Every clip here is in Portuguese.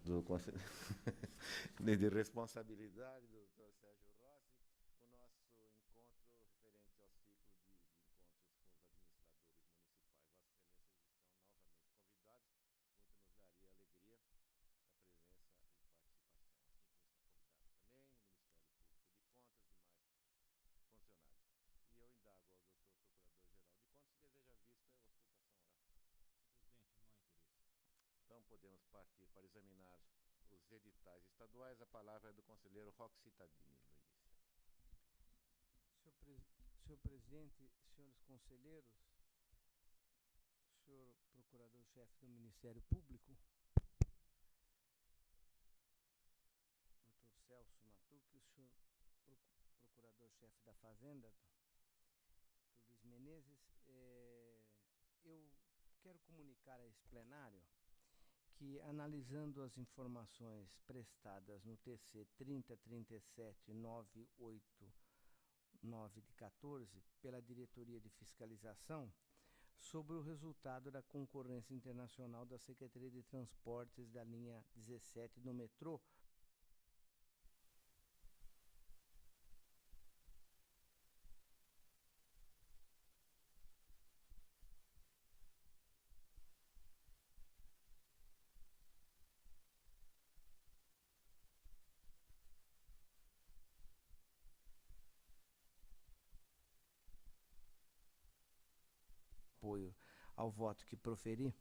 do conselho de responsabilidade do Dr. Sérgio Rossi, o nosso encontro referente ao ciclo de encontros com os administradores municipais. Vossas Excelências estão novamente convidados, muito nos daria alegria a presença e participação, assim como está convidado também o Ministério Público de Contas e demais funcionários. E eu indago ao Dr. Procurador-Geral de Contas se deseja vista a ostentação oral. Então podemos partir para examinar os editais estaduais. A palavra é do conselheiro Roque Cittadini, no início. Senhor presidente, senhores conselheiros, senhor procurador-chefe do Ministério Público, Dr. Celso Matucci, senhor procurador-chefe da Fazenda, Dr. Luiz Menezes, eu quero comunicar a esse plenário que, analisando as informações prestadas no TC 3037-989 de 14 pela Diretoria de Fiscalização, sobre o resultado da concorrência internacional da Secretaria de Transportes da linha 17 do metrô, apoio ao voto que proferi,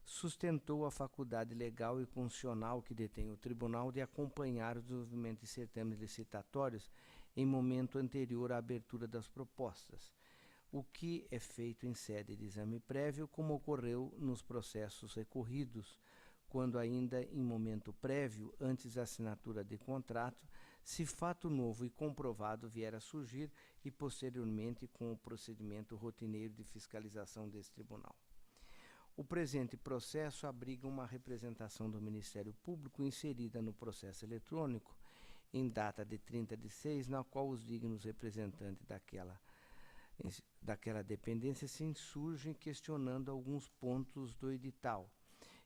sustentou a faculdade legal e constitucional que detém o Tribunal de acompanhar o desenvolvimento de certames licitatórios em momento anterior à abertura das propostas, o que é feito em sede de exame prévio, como ocorreu nos processos recorridos, quando ainda em momento prévio, antes da assinatura de contrato, se fato novo e comprovado vier a surgir e posteriormente com o procedimento rotineiro de fiscalização desse tribunal. O presente processo abriga uma representação do Ministério Público inserida no processo eletrônico, em data de 30/6, na qual os dignos representantes daquela dependência se insurgem questionando alguns pontos do edital,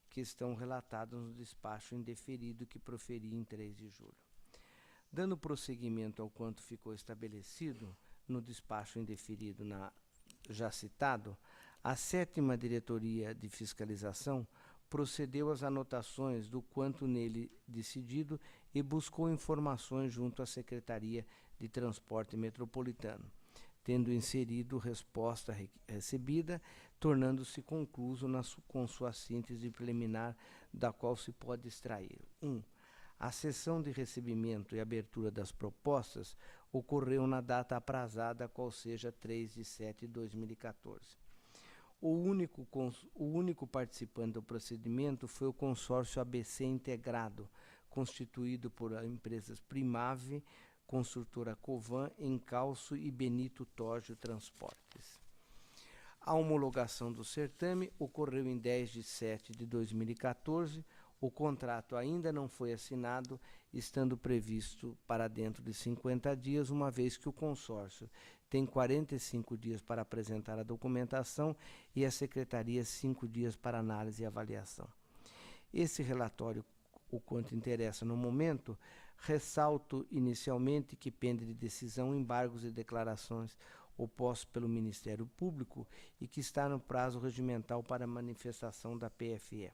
que estão relatados no despacho indeferido que proferi em 3 de julho. Dando prosseguimento ao quanto ficou estabelecido no despacho indeferido já citado, a 7ª Diretoria de Fiscalização procedeu às anotações do quanto nele decidido e buscou informações junto à Secretaria de Transporte Metropolitano, tendo inserido resposta recebida, tornando-se concluso com sua síntese preliminar, da qual se pode extrair: 1. A sessão de recebimento e abertura das propostas ocorreu na data aprazada, qual seja 3/7/2014. O único participante do procedimento foi o consórcio ABC Integrado, constituído por empresas Primave, Construtora Covan, Encalço e Benito Torgio Transportes. A homologação do certame ocorreu em 10/7/2014. O contrato ainda não foi assinado, estando previsto para dentro de 50 dias, uma vez que o consórcio tem 45 dias para apresentar a documentação e a Secretaria 5 dias para análise e avaliação. Esse relatório, o quanto interessa no momento, ressalto inicialmente que pende de decisão, embargos e declarações opostos pelo Ministério Público e que está no prazo regimental para manifestação da PFE.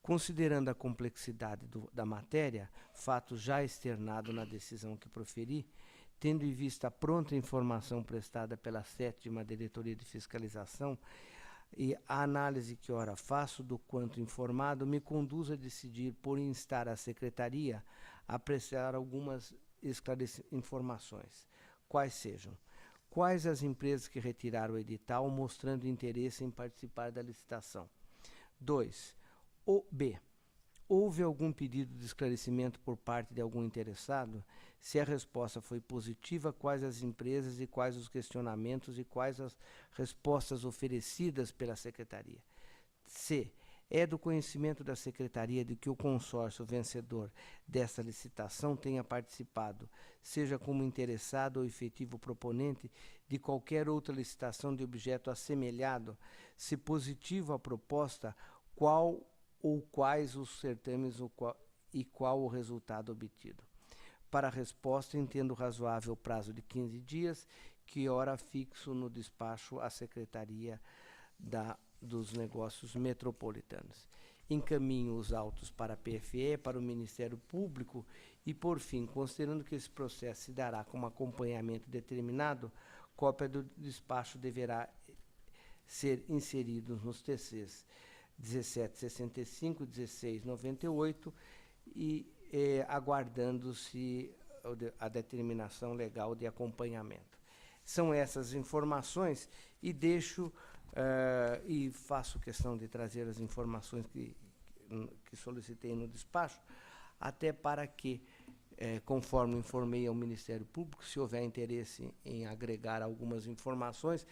Considerando a complexidade da matéria, fato já externado na decisão que proferi, tendo em vista a pronta informação prestada pela 7ª Diretoria de Fiscalização e a análise que ora faço do quanto informado, me conduz a decidir por instar a Secretaria a prestar algumas informações, quais sejam: quais as empresas que retiraram o edital mostrando interesse em participar da licitação. 2. B. Houve algum pedido de esclarecimento por parte de algum interessado? Se a resposta foi positiva, quais as empresas e quais os questionamentos e quais as respostas oferecidas pela Secretaria? C. É do conhecimento da Secretaria de que o consórcio vencedor dessa licitação tenha participado, seja como interessado ou efetivo proponente, de qualquer outra licitação de objeto assemelhado? Se positivo a proposta, qual ou quais os certames e qual o resultado obtido. Para a resposta, entendo razoável o prazo de 15 dias, que ora fixo no despacho à Secretaria dos Negócios Metropolitanos. Encaminho os autos para a PFE, para o Ministério Público e, por fim, considerando que esse processo se dará com um acompanhamento determinado, cópia do despacho deverá ser inserido nos TCs 1765, 1698 e aguardando-se a determinação legal de acompanhamento. São essas informações e deixo e faço questão de trazer as informações que solicitei no despacho, até para que, conforme informei ao Ministério Público, se houver interesse em agregar algumas informações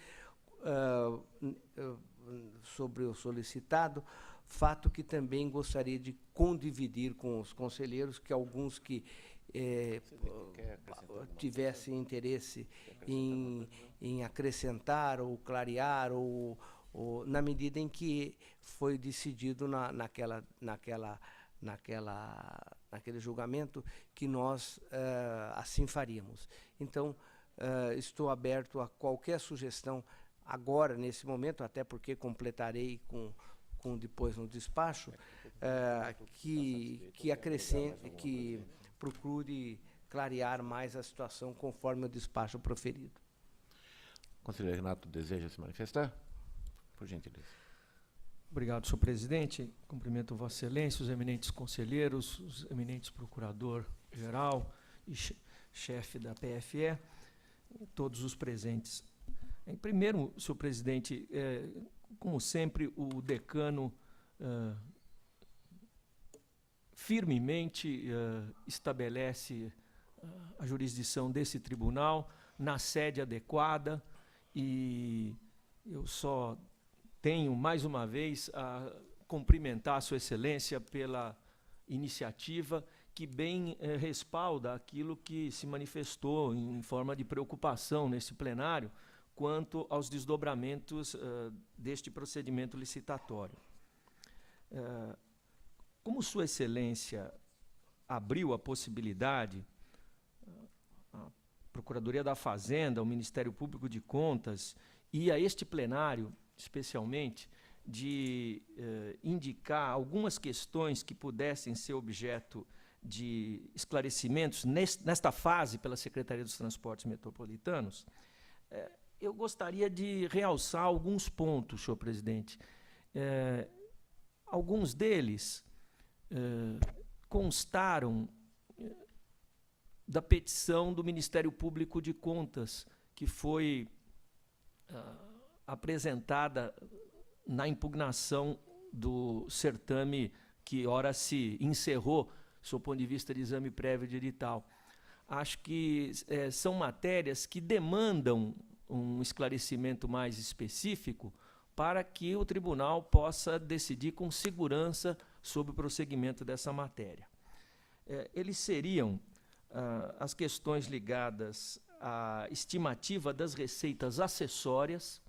sobre o solicitado, fato que também gostaria de condividir com os conselheiros, que alguns que tivessem interesse em acrescentar ou clarear, ou na medida em que foi decidido naquele julgamento que nós assim faríamos. Então, estou aberto a qualquer sugestão agora, nesse momento, até porque completarei com depois no despacho, que acrescente, que procure clarear mais a situação conforme o despacho proferido. Conselheiro Renato, deseja se manifestar? Por gentileza. Obrigado, senhor presidente. Cumprimento Vossa Excelência, os eminentes conselheiros, os eminentes procurador-geral e chefe da PFE, todos os presentes. Em primeiro, senhor presidente, como sempre, o decano firmemente estabelece a jurisdição desse tribunal na sede adequada, e eu só tenho, mais uma vez, a cumprimentar a sua excelência pela iniciativa que bem respalda aquilo que se manifestou em forma de preocupação nesse plenário quanto aos desdobramentos deste procedimento licitatório. Como sua excelência abriu a possibilidade, a Procuradoria da Fazenda, o Ministério Público de Contas e a este plenário, especialmente, de indicar algumas questões que pudessem ser objeto de esclarecimentos nesta fase pela Secretaria dos Transportes Metropolitanos, eu gostaria de realçar alguns pontos, senhor presidente. Alguns deles constaram da petição do Ministério Público de Contas, que foi apresentada na impugnação do certame que ora se encerrou, sob o ponto de vista de exame prévio de edital. Acho que são matérias que demandam um esclarecimento mais específico para que o tribunal possa decidir com segurança sobre o prosseguimento dessa matéria. Eles seriam as questões ligadas à estimativa das receitas acessórias.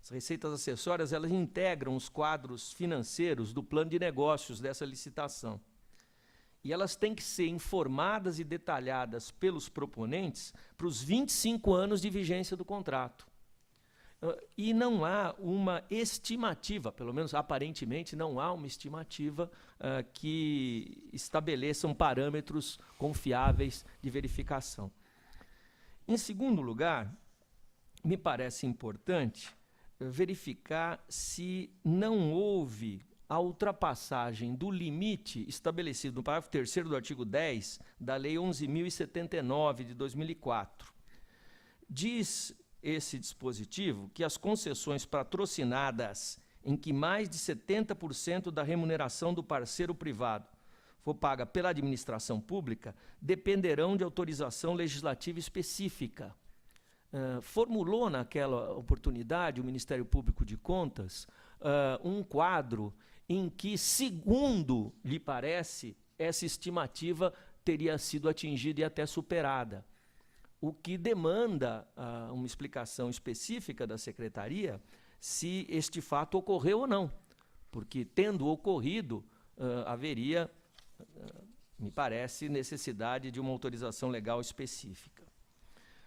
As receitas acessórias, elas integram os quadros financeiros do plano de negócios dessa licitação. E elas têm que ser informadas e detalhadas pelos proponentes para os 25 anos de vigência do contrato. E não há uma estimativa, pelo menos aparentemente não há uma estimativa que estabeleçam parâmetros confiáveis de verificação. Em segundo lugar, me parece importante verificar se não houve a ultrapassagem do limite estabelecido no parágrafo 3º do artigo 10 da Lei 11.079, de 2004. Diz esse dispositivo que as concessões patrocinadas em que mais de 70% da remuneração do parceiro privado for paga pela administração pública dependerão de autorização legislativa específica. Formulou naquela oportunidade o Ministério Público de Contas um quadro em que, segundo lhe parece, essa estimativa teria sido atingida e até superada, o que demanda uma explicação específica da Secretaria se este fato ocorreu ou não, porque, tendo ocorrido, haveria me parece necessidade de uma autorização legal específica.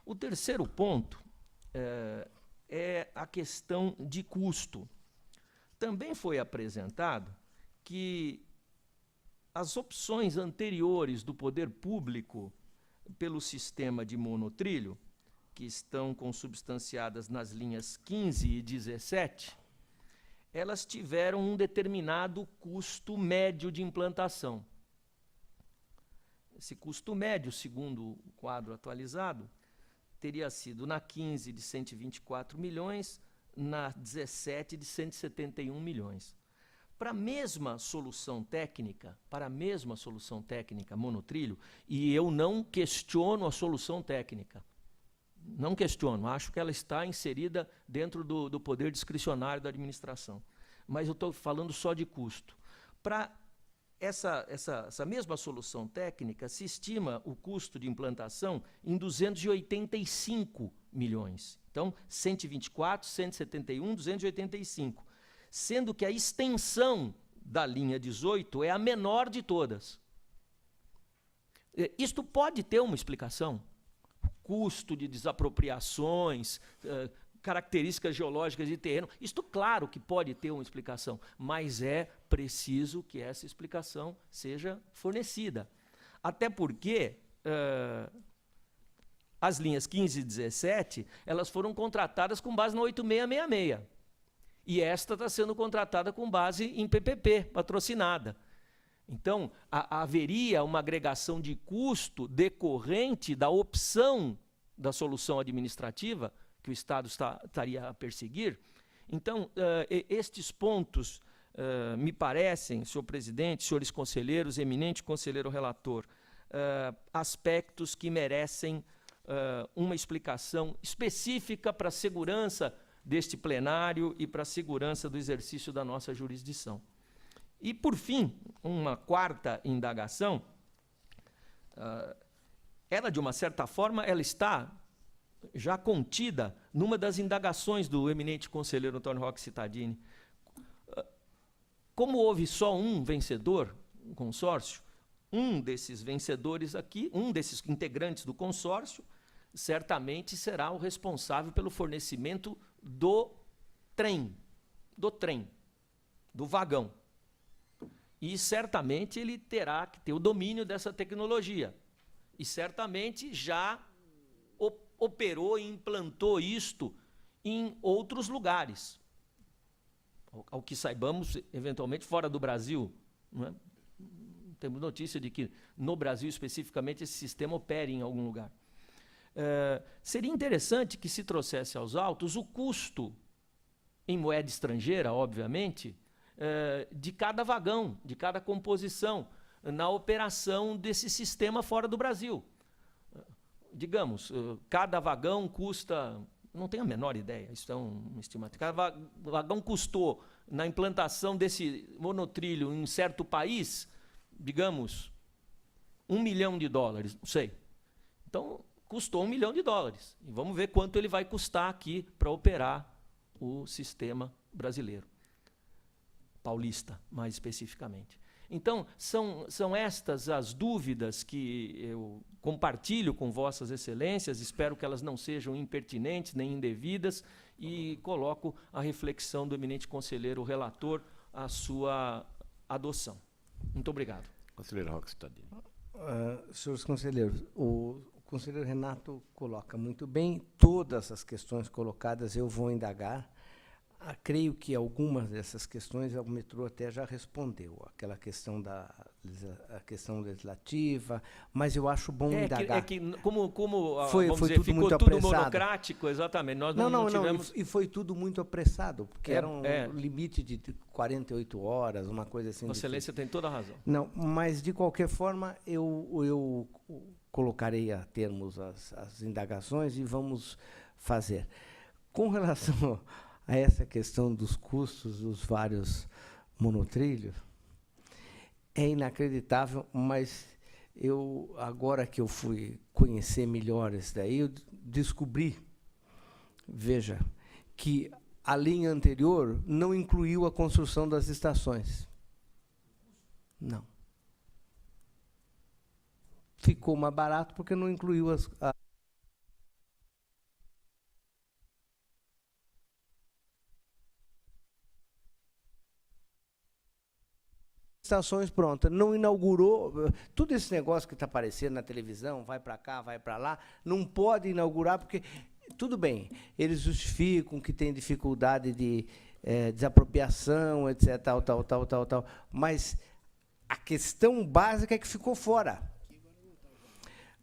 O terceiro ponto é a questão de custo. Também foi apresentado que as opções anteriores do poder público pelo sistema de monotrilho, que estão consubstanciadas nas linhas 15 e 17, elas tiveram um determinado custo médio de implantação. Esse custo médio, segundo o quadro atualizado, teria sido na 15 de 124 milhões, na 17 de 171 milhões. Para a mesma solução técnica, monotrilho, e eu não questiono a solução técnica, não questiono, acho que ela está inserida dentro do poder discricionário da administração, mas eu estou falando só de custo. Para essa mesma solução técnica, se estima o custo de implantação em 285 milhões. Então, 124, 171, 285. Sendo que a extensão da linha 18 é a menor de todas. Isto pode ter uma explicação. Custo de desapropriações, características geológicas de terreno. Isto, claro, que pode ter uma explicação, mas é preciso que essa explicação seja fornecida. Até porque as linhas 15 e 17, elas foram contratadas com base na 8666. E esta está sendo contratada com base em PPP, patrocinada. Então, haveria uma agregação de custo decorrente da opção da solução administrativa que o Estado estaria a perseguir. Então, estes pontos me parecem, senhor presidente, senhores conselheiros, eminente conselheiro relator, aspectos que merecem uma explicação específica para a segurança deste plenário e para a segurança do exercício da nossa jurisdição. E, por fim, uma quarta indagação, ela, de uma certa forma, ela está já contida numa das indagações do eminente conselheiro Antônio Roque Cittadini. Como houve só um vencedor, um consórcio, um desses vencedores aqui, um desses integrantes do consórcio, certamente será o responsável pelo fornecimento do trem, do vagão. E certamente ele terá que ter o domínio dessa tecnologia. E certamente já operou e implantou isto em outros lugares. Ao que saibamos, eventualmente fora do Brasil. Não é? Temos notícia de que no Brasil especificamente esse sistema opere em algum lugar. Seria interessante que se trouxesse aos autos o custo, em moeda estrangeira, obviamente, de cada vagão, de cada composição, na operação desse sistema fora do Brasil. Digamos, cada vagão custa, não tenho a menor ideia, isso é uma estimativa, cada vagão custou, na implantação desse monotrilho em certo país, digamos, $1 milhão, não sei. Então, custou $1 milhão. E vamos ver quanto ele vai custar aqui para operar o sistema brasileiro. Paulista, mais especificamente. Então, são estas as dúvidas que eu compartilho com vossas excelências, espero que elas não sejam impertinentes nem indevidas, e coloco a reflexão do eminente conselheiro relator à sua adoção. Muito obrigado. Conselheiro Roque Cittadini. Senhores conselheiros, o conselheiro Renato coloca muito bem todas as questões colocadas, eu vou indagar. Creio que algumas dessas questões o metrô até já respondeu, aquela questão a questão legislativa, mas eu acho bom indagar. Como foi dizer, tudo ficou muito tudo apressado. Monocrático, exatamente. Nós não tivemos... E foi tudo muito apressado, porque era um limite de 48 horas, uma coisa assim. Vossa Excelência tem toda a razão. Não, mas, de qualquer forma, eu colocarei a termos as indagações e vamos fazer. Com relação a essa questão dos custos dos vários monotrilhos, é inacreditável, mas agora que eu fui conhecer melhor isso daí, eu descobri, veja, que a linha anterior não incluiu a construção das estações. Não. ficou mais barato porque não incluiu as estações prontas. Não inaugurou. Tudo esse negócio que está aparecendo na televisão, vai para cá, vai para lá, não pode inaugurar, porque, tudo bem, eles justificam que tem dificuldade de desapropriação, etc., tal, mas a questão básica é que ficou fora.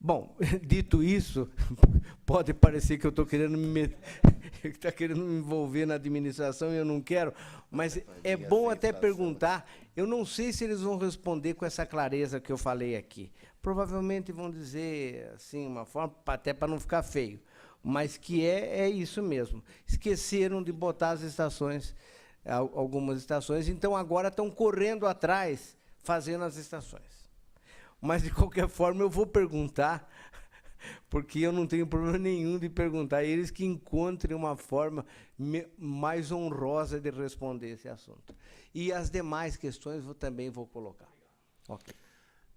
Bom, dito isso, pode parecer que eu estou querendo me envolver na administração e eu não quero, mas é bom até perguntar. Eu não sei se eles vão responder com essa clareza que eu falei aqui. Provavelmente vão dizer assim, uma forma, até para não ficar feio, mas que é isso mesmo. Esqueceram de botar as estações, algumas estações, então agora estão correndo atrás, fazendo as estações. Mas, de qualquer forma, eu vou perguntar, porque eu não tenho problema nenhum de perguntar. Eles que encontrem uma forma mais honrosa de responder esse assunto. E as demais questões eu também vou colocar. Ok.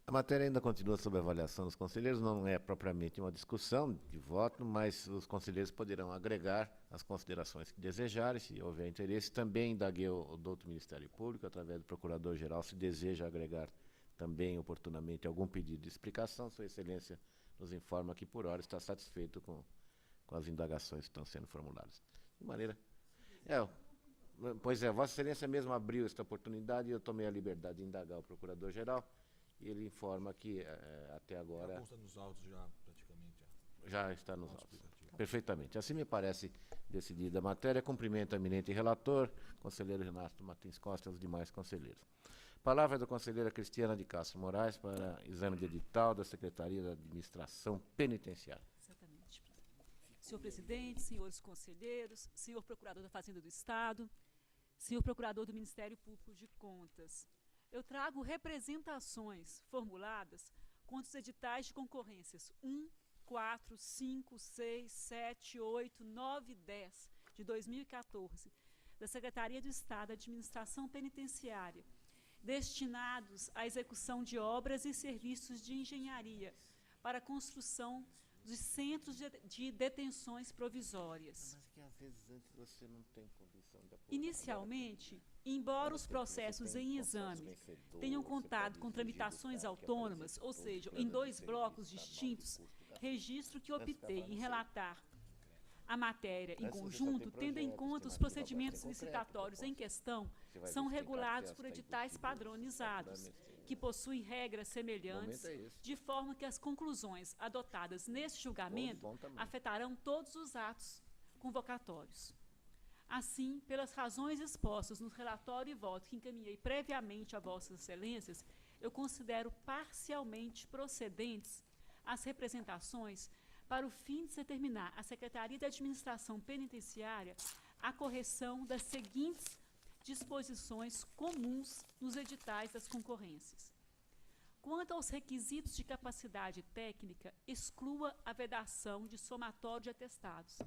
A matéria ainda continua sob avaliação dos conselheiros, não é propriamente uma discussão de voto, mas os conselheiros poderão agregar as considerações que desejarem, se houver interesse. Também indaguei o doutor Ministério Público, através do Procurador-Geral, se deseja agregar também, oportunamente, algum pedido de explicação. Sua Excelência nos informa que, por hora, está satisfeito com as indagações que estão sendo formuladas. De maneira... Pois é, Vossa Excelência mesmo abriu esta oportunidade e eu tomei a liberdade de indagar o Procurador-Geral, e ele informa que, até agora... Já consta nos autos, já, praticamente. Já está nos autos. Perfeitamente. Assim me parece decidida a matéria. Cumprimento o eminente relator, conselheiro Renato Martins Costa e os demais conselheiros. Palavra da conselheira Cristiana de Castro Moraes para exame de edital da Secretaria da Administração Penitenciária. Exatamente. Senhor presidente, senhores conselheiros, senhor procurador da Fazenda do Estado, senhor procurador do Ministério Público de Contas, eu trago representações formuladas contra os editais de concorrências 1, 4, 5, 6, 7, 8, 9 e 10 de 2014 da Secretaria do Estado da Administração Penitenciária, destinados à execução de obras e serviços de engenharia para a construção de centros de detenções provisórias. Mas que às vezes antes você não tem condição de aprovar. Inicialmente, embora os processos em exame tenham contado com tramitações autônomas, ou seja, em 2 blocos distintos, registro que optei em relatar a matéria em conjunto, tendo em conta os procedimentos licitatórios em questão, são regulados por editais padronizados, que possuem regras semelhantes, de forma que as conclusões adotadas neste julgamento afetarão todos os atos convocatórios. Assim, pelas razões expostas no relatório e voto que encaminhei previamente a Vossas Excelências, eu considero parcialmente procedentes as representações para o fim de determinar à Secretaria de Administração Penitenciária a correção das seguintes disposições comuns nos editais das concorrências. Quanto aos requisitos de capacidade técnica, exclua a vedação de somatório de atestados,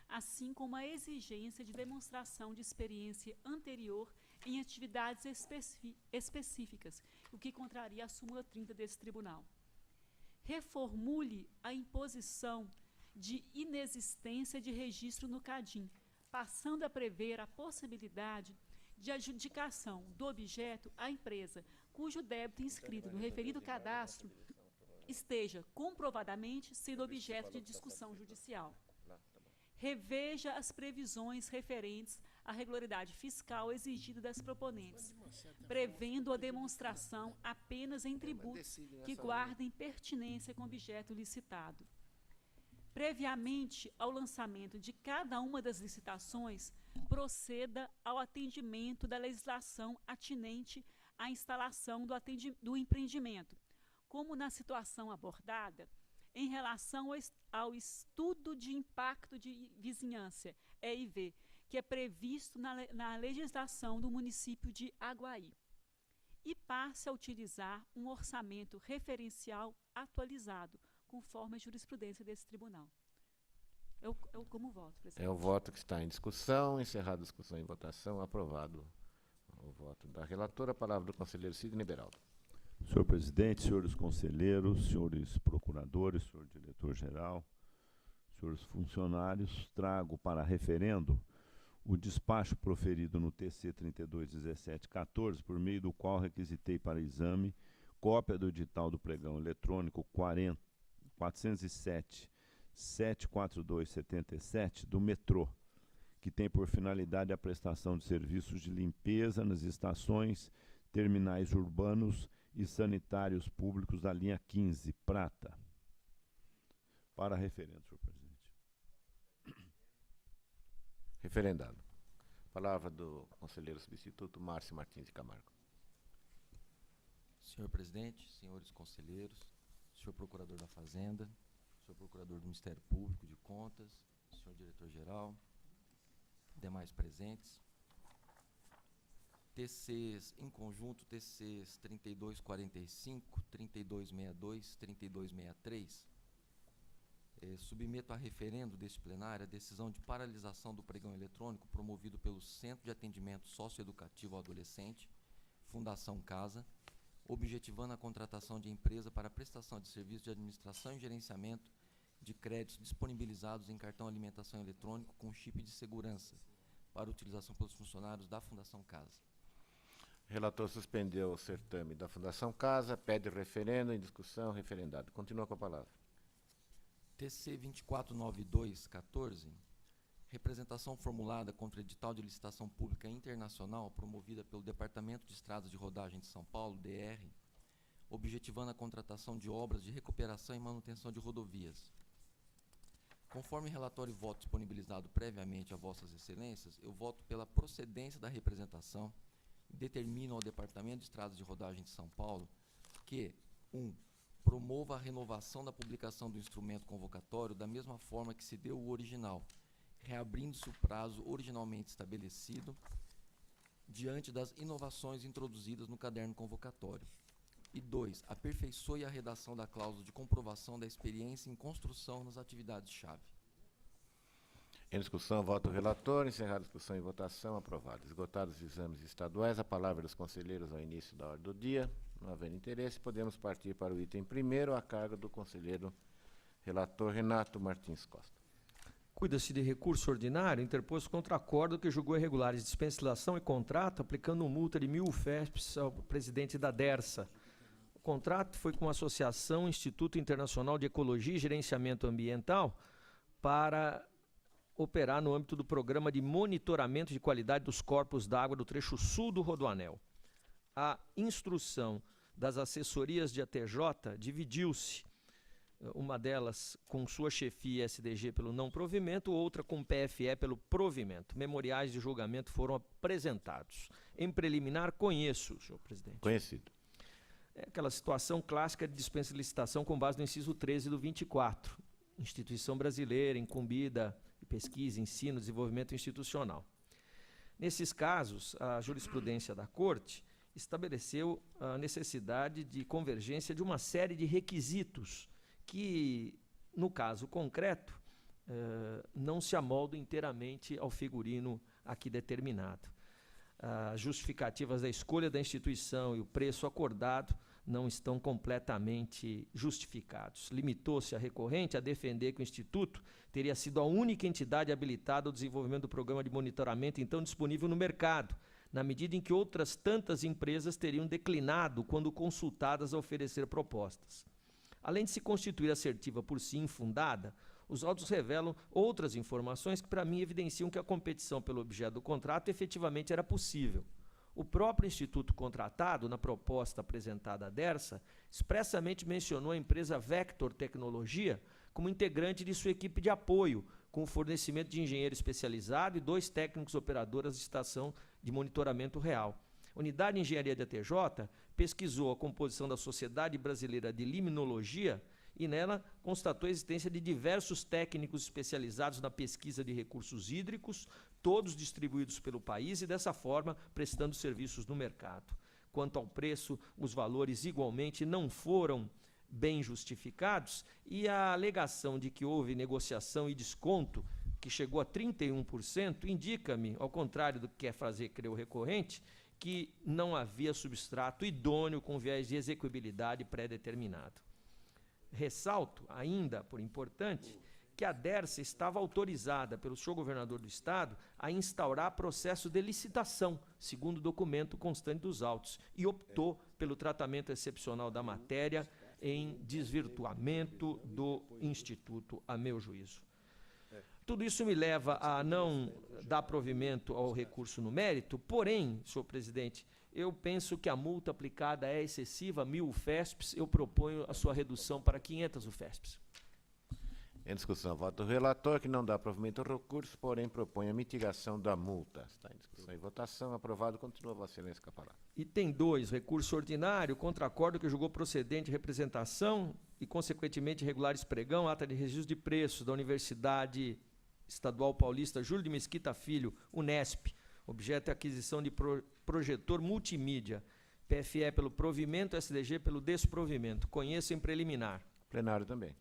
assim como a exigência de demonstração de experiência anterior em atividades específicas, o que contraria a súmula 30 desse tribunal. Reformule a imposição de inexistência de registro no CADIM, passando a prever a possibilidade de adjudicação do objeto à empresa, cujo débito inscrito no referido cadastro esteja comprovadamente sendo objeto de discussão judicial. Reveja as previsões referentes à regularidade fiscal exigida das proponentes, prevendo a demonstração apenas em tributos que guardem pertinência com objeto licitado. Previamente ao lançamento de cada uma das licitações, proceda ao atendimento da legislação atinente à instalação do empreendimento, como na situação abordada, em relação ao estudo de impacto de vizinhança, EIV, que é previsto na legislação do município de Aguaí, e passe a utilizar um orçamento referencial atualizado, conforme a jurisprudência desse tribunal. Eu como voto, presidente. É o voto que está em discussão. Encerrada a discussão em votação, aprovado o voto da relatora. A palavra do conselheiro Sidney Beraldo. Senhor presidente, senhores conselheiros, senhores procuradores, senhor diretor-geral, senhores funcionários, trago para referendo o despacho proferido no TC 32.17.14, por meio do qual requisitei para exame cópia do edital do pregão eletrônico 407.742.77 do metrô, que tem por finalidade a prestação de serviços de limpeza nas estações, terminais urbanos e sanitários públicos da linha 15, Prata. Para referendo, senhor presidente. Referendado. Palavra do conselheiro substituto Márcio Martins de Camargo. Senhor presidente, senhores conselheiros, senhor procurador da Fazenda, senhor procurador do Ministério Público de Contas, senhor diretor-geral, demais presentes. TCs em conjunto, TCs 3245, 3262, 3263. Submeto a referendo deste plenário a decisão de paralisação do pregão eletrônico promovido pelo Centro de Atendimento Socioeducativo ao Adolescente, Fundação Casa, objetivando a contratação de empresa para a prestação de serviços de administração e gerenciamento de créditos disponibilizados em cartão alimentação eletrônico com chip de segurança para utilização pelos funcionários da Fundação Casa. O relator suspendeu o certame da Fundação Casa, pede referendo, em discussão, referendado. Continua com a palavra. TC 2492-14, representação formulada contra edital de licitação pública internacional promovida pelo Departamento de Estradas de Rodagem de São Paulo, DR, objetivando a contratação de obras de recuperação e manutenção de rodovias. Conforme relatório e voto disponibilizado previamente a vossas excelências, eu voto pela procedência da representação e determino ao Departamento de Estradas de Rodagem de São Paulo que, 1. Promova a renovação da publicação do instrumento convocatório da mesma forma que se deu o original, reabrindo-se o prazo originalmente estabelecido diante das inovações introduzidas no caderno convocatório. E 2. Aperfeiçoe a redação da cláusula de comprovação da experiência em construção nas atividades-chave. Em discussão, voto o relator. Encerrada a discussão e votação, aprovado. Esgotados os exames estaduais, a palavra dos conselheiros ao início da ordem do dia. Não havendo interesse, podemos partir para o item primeiro, a cargo do conselheiro relator Renato Martins Costa. Cuida-se de recurso ordinário interposto contra acordo que julgou irregulares dispensação e contrato, aplicando multa de 1.000 UFEPs ao presidente da DERSA. O contrato foi com a Associação Instituto Internacional de Ecologia e Gerenciamento Ambiental para operar no âmbito do Programa de Monitoramento de Qualidade dos Corpos d'Água do trecho sul do Rodoanel. A instrução das assessorias de ATJ dividiu-se, uma delas com sua chefia SDG pelo não provimento, outra com PFE pelo provimento. Memoriais de julgamento foram apresentados. Em preliminar, conheço, senhor presidente. Conhecido. É aquela situação clássica de dispensa de licitação com base no inciso 13 do 24. Instituição brasileira, incumbida de pesquisa, ensino, desenvolvimento institucional. Nesses casos, a jurisprudência da Corte estabeleceu a necessidade de convergência de uma série de requisitos que, no caso concreto, não se amoldam inteiramente ao figurino aqui determinado. As justificativas da escolha da instituição e o preço acordado não estão completamente justificados. Limitou-se a recorrente a defender que o Instituto teria sido a única entidade habilitada ao desenvolvimento do programa de monitoramento então disponível no mercado, na medida em que outras tantas empresas teriam declinado quando consultadas a oferecer propostas. Além de se constituir assertiva por si infundada, os autos revelam outras informações que, para mim, evidenciam que a competição pelo objeto do contrato efetivamente era possível. O próprio instituto contratado, na proposta apresentada à DERSA, expressamente mencionou a empresa Vector Tecnologia como integrante de sua equipe de apoio, com o fornecimento de engenheiro especializado e 2 técnicos operadoras de estação de monitoramento real. A Unidade de Engenharia de ATJ pesquisou a composição da Sociedade Brasileira de Limnologia e nela constatou a existência de diversos técnicos especializados na pesquisa de recursos hídricos, todos distribuídos pelo país e, dessa forma, prestando serviços no mercado. Quanto ao preço, os valores igualmente não foram bem justificados e a alegação de que houve negociação e desconto, que chegou a 31%, indica-me, ao contrário do que quer fazer crer o recorrente, que não havia substrato idôneo com viés de execuibilidade pré-determinado. Ressalto ainda, por importante, que a Dersa estava autorizada pelo senhor governador do Estado a instaurar processo de licitação, segundo o documento constante dos autos, e optou pelo tratamento excepcional da matéria em desvirtuamento do Instituto, a meu juízo. Tudo isso me leva a não dar provimento ao recurso no mérito, porém, senhor presidente, eu penso que a multa aplicada é excessiva, 1.000 UFESPs, eu proponho a sua redução para 500 UFESPs. Em discussão, voto o relator, que não dá provimento ao recurso, porém propõe a mitigação da multa. Está em discussão e votação. Aprovado. Continua, Vossa Excelência, com a palavra. Item 2, recurso ordinário contra acordo que julgou procedente representação e, consequentemente, regulares pregão, ata de registro de preços da Universidade Estadual Paulista Júlio de Mesquita Filho, Unesp. Objeto é aquisição de projetor multimídia. PFE pelo provimento, SDG pelo desprovimento. Conheço em preliminar. Plenário também.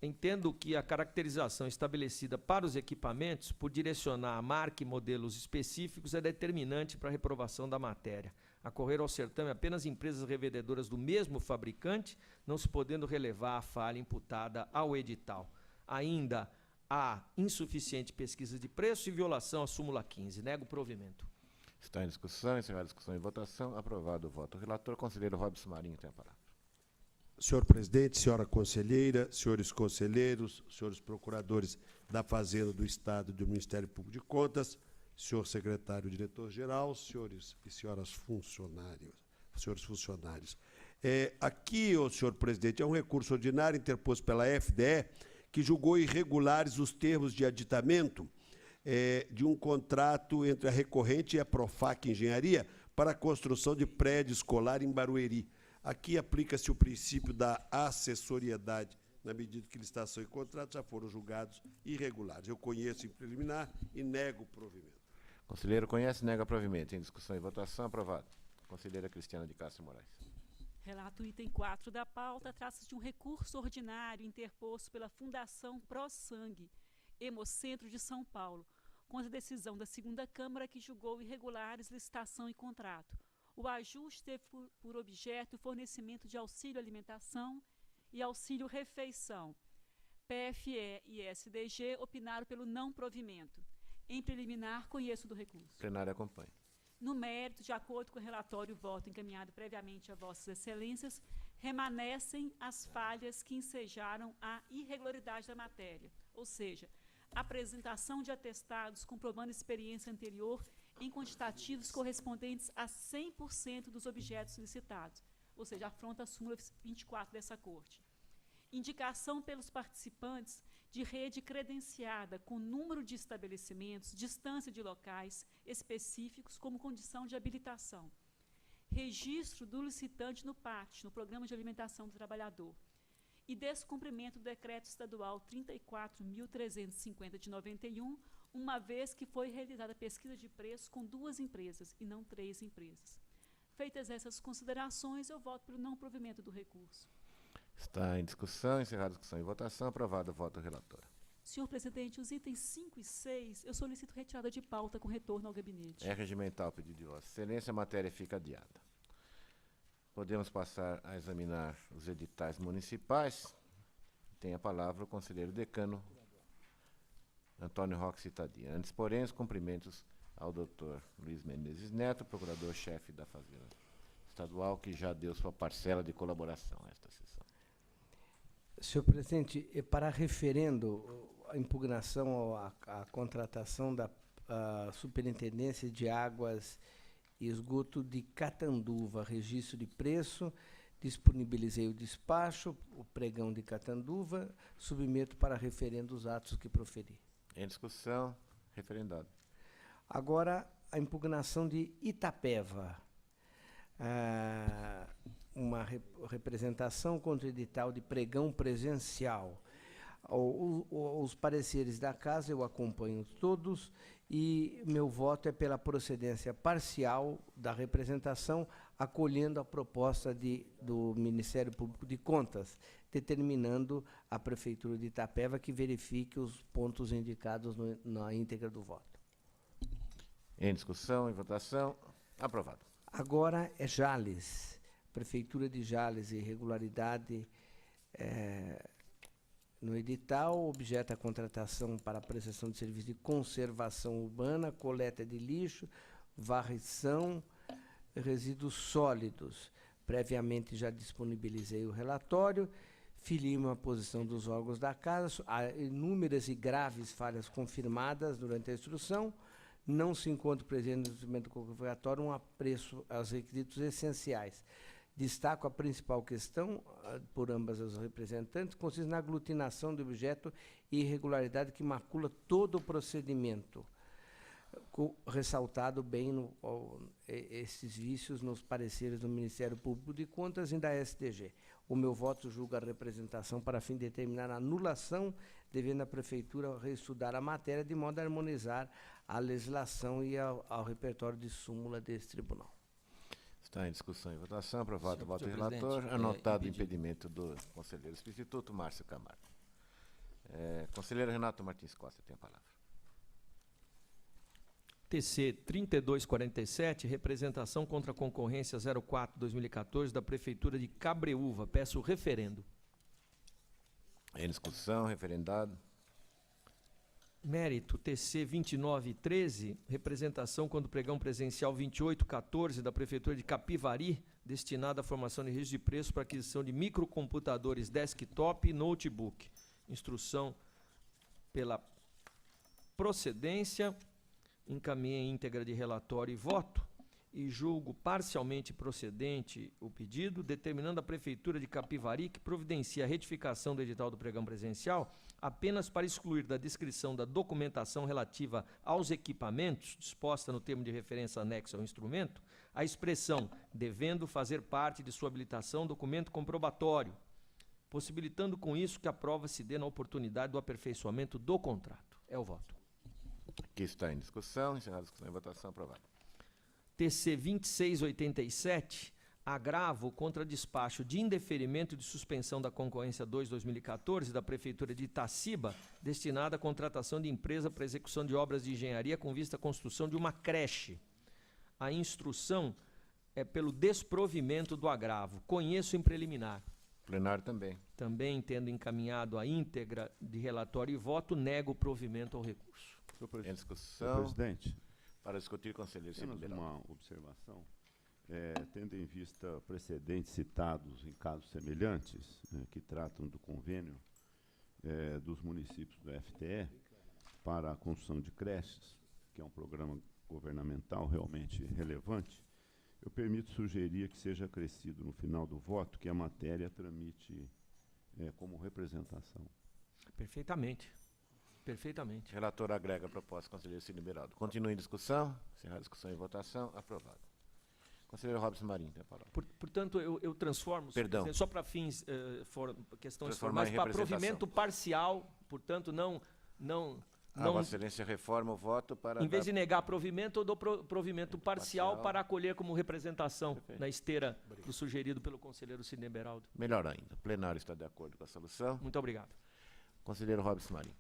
Entendo que a caracterização estabelecida para os equipamentos, por direcionar a marca e modelos específicos, é determinante para a reprovação da matéria. Acorrer ao certame apenas empresas revendedoras do mesmo fabricante, não se podendo relevar a falha imputada ao edital. Ainda há insuficiente pesquisa de preço e violação à súmula 15. Nego o provimento. Está em discussão. Encerrada a discussão e votação. Aprovado o voto. O relator, conselheiro Robson Marinho, tem a palavra. Senhor presidente, senhora conselheira, senhores conselheiros, senhores procuradores da Fazenda do Estado e do Ministério Público de Contas, senhor secretário diretor-geral, senhores e senhoras senhores funcionários. Aqui, senhor presidente, é um recurso ordinário interposto pela FDE que julgou irregulares os termos de aditamento de um contrato entre a recorrente e a Profac Engenharia para a construção de prédio escolar em Barueri. Aqui aplica-se o princípio da acessoriedade, na medida que licitação e contrato já foram julgados irregulares. Eu conheço em preliminar e nego o provimento. Conselheiro conhece, nega provimento. Em discussão e votação. Aprovado. Conselheira Cristiana de Castro Moraes. Relato item 4 da pauta, trata-se de um recurso ordinário interposto pela Fundação ProSangue, Hemocentro de São Paulo, contra a decisão da segunda Câmara que julgou irregulares licitação e contrato. O ajuste teve por objeto o fornecimento de auxílio alimentação e auxílio refeição. PFE e SDG opinaram pelo não provimento. Em preliminar, conheço do recurso. Plenário acompanha. No mérito, de acordo com o relatório e voto encaminhado previamente a Vossas Excelências, remanescem as falhas que ensejaram a irregularidade da matéria, ou seja, apresentação de atestados comprovando experiência anterior em quantitativos correspondentes a 100% dos objetos licitados, ou seja, afronta a súmula 24 dessa Corte. Indicação pelos participantes de rede credenciada com número de estabelecimentos, distância de locais específicos como condição de habilitação. Registro do licitante no PAT, no Programa de Alimentação do Trabalhador. E descumprimento do Decreto Estadual 34.350 de 91, uma vez que foi realizada pesquisa de preços com 2 empresas e não 3 empresas. Feitas essas considerações, eu voto pelo não provimento do recurso. Está em discussão, encerrada a discussão e votação. Aprovado o voto relatora. Senhor presidente, os itens 5 e 6, eu solicito retirada de pauta com retorno ao gabinete. É regimental o pedido de Vossa Excelência, a matéria fica adiada. Podemos passar a examinar os editais municipais. Tem a palavra o conselheiro decano Antônio Roque Citadia. Antes, porém, os cumprimentos ao doutor Luiz Menezes Neto, procurador-chefe da Fazenda Estadual, que já deu sua parcela de colaboração a esta sessão. Senhor presidente, para referendo a impugnação à contratação da Superintendência de Águas e Esgoto de Catanduva, registro de preço, disponibilizei o despacho, o pregão de Catanduva, submeto para referendo os atos que proferi. Em discussão, referendado. Agora, a impugnação de Itapeva. Uma representação contra o edital de pregão presencial. Os pareceres da casa eu acompanho todos e meu voto é pela procedência parcial da representação, acolhendo a proposta do Ministério Público de Contas, determinando a Prefeitura de Itapeva que verifique os pontos indicados na íntegra do voto. Em discussão e votação. Aprovado. Agora é Jales. Prefeitura de Jales, irregularidade no edital, objeto a contratação para a prestação de serviço de conservação urbana, coleta de lixo, varrição, resíduos sólidos. Previamente já disponibilizei o relatório, filimo a posição dos órgãos da casa, há inúmeras e graves falhas confirmadas durante a instrução, não se encontra presente no instrumento convocatório um apreço aos requisitos essenciais. Destaco a principal questão, por ambas as representantes, consiste na aglutinação do objeto e irregularidade que macula todo o procedimento, ressaltado bem esses vícios nos pareceres do Ministério Público de Contas e da STG. O meu voto julga a representação para fim de determinar a anulação, devendo a Prefeitura reestudar a matéria de modo a harmonizar a legislação e ao repertório de súmula desse tribunal. Está em discussão e votação. Aprovado o voto do Senhor relator. presidente, Anotado o impedido. impedimento do conselheiro substituto, Márcio Camargo. Conselheiro Renato Martins Costa tem a palavra. TC 3247, representação contra a concorrência 04/2014 da Prefeitura de Cabreúva. Peço referendo. Em discussão, referendado. Mérito TC 2913, representação contra o pregão presencial 2814 da Prefeitura de Capivari, destinada à formação de registro de preço para aquisição de microcomputadores desktop e notebook. Instrução pela procedência, encaminhei a íntegra de relatório e voto, e julgo parcialmente procedente o pedido, determinando a Prefeitura de Capivari que providencie a retificação do edital do pregão presencial apenas para excluir da descrição da documentação relativa aos equipamentos, disposta no termo de referência anexo ao instrumento, a expressão devendo fazer parte de sua habilitação documento comprobatório, possibilitando com isso que a prova se dê na oportunidade do aperfeiçoamento do contrato. É o voto. Aqui está em discussão. Encerrada a discussão e votação. Aprovado. TC 2687, agravo contra despacho de indeferimento de suspensão da concorrência 2/2014 da Prefeitura de Itaciba, destinada à contratação de empresa para execução de obras de engenharia com vista à construção de uma creche. A instrução é pelo desprovimento do agravo. Conheço em preliminar. Plenário também. Também, tendo encaminhado a íntegra de relatório e voto, nego o provimento ao recurso. Em discussão. Senhor presidente, Para discutir, conselheiro apenas Ciro Liberal. uma observação. Tendo em vista precedentes citados em casos semelhantes, que tratam do convênio dos municípios do FTE para a construção de creches, que é um programa governamental realmente relevante, eu permito sugerir que seja acrescido no final do voto que a matéria tramite como representação. Perfeitamente. Perfeitamente. Relator agrega a proposta, conselheiro Ciro Liberal. Continua em discussão. Encerrada a discussão e votação. Aprovado. Conselheiro Robson Marinho tem a palavra. Portanto, eu transformo, Perdão. só para fins, questões Transformar formais, em para representação. provimento parcial, portanto, não Vossa Excelência reforma o voto para... em vez de negar provimento, eu dou provimento parcial para acolher como representação Perfeito. na esteira do sugerido pelo conselheiro Sidney Beraldo. Melhor ainda. O plenário está de acordo com a solução. Muito obrigado. Conselheiro Robson Marinho.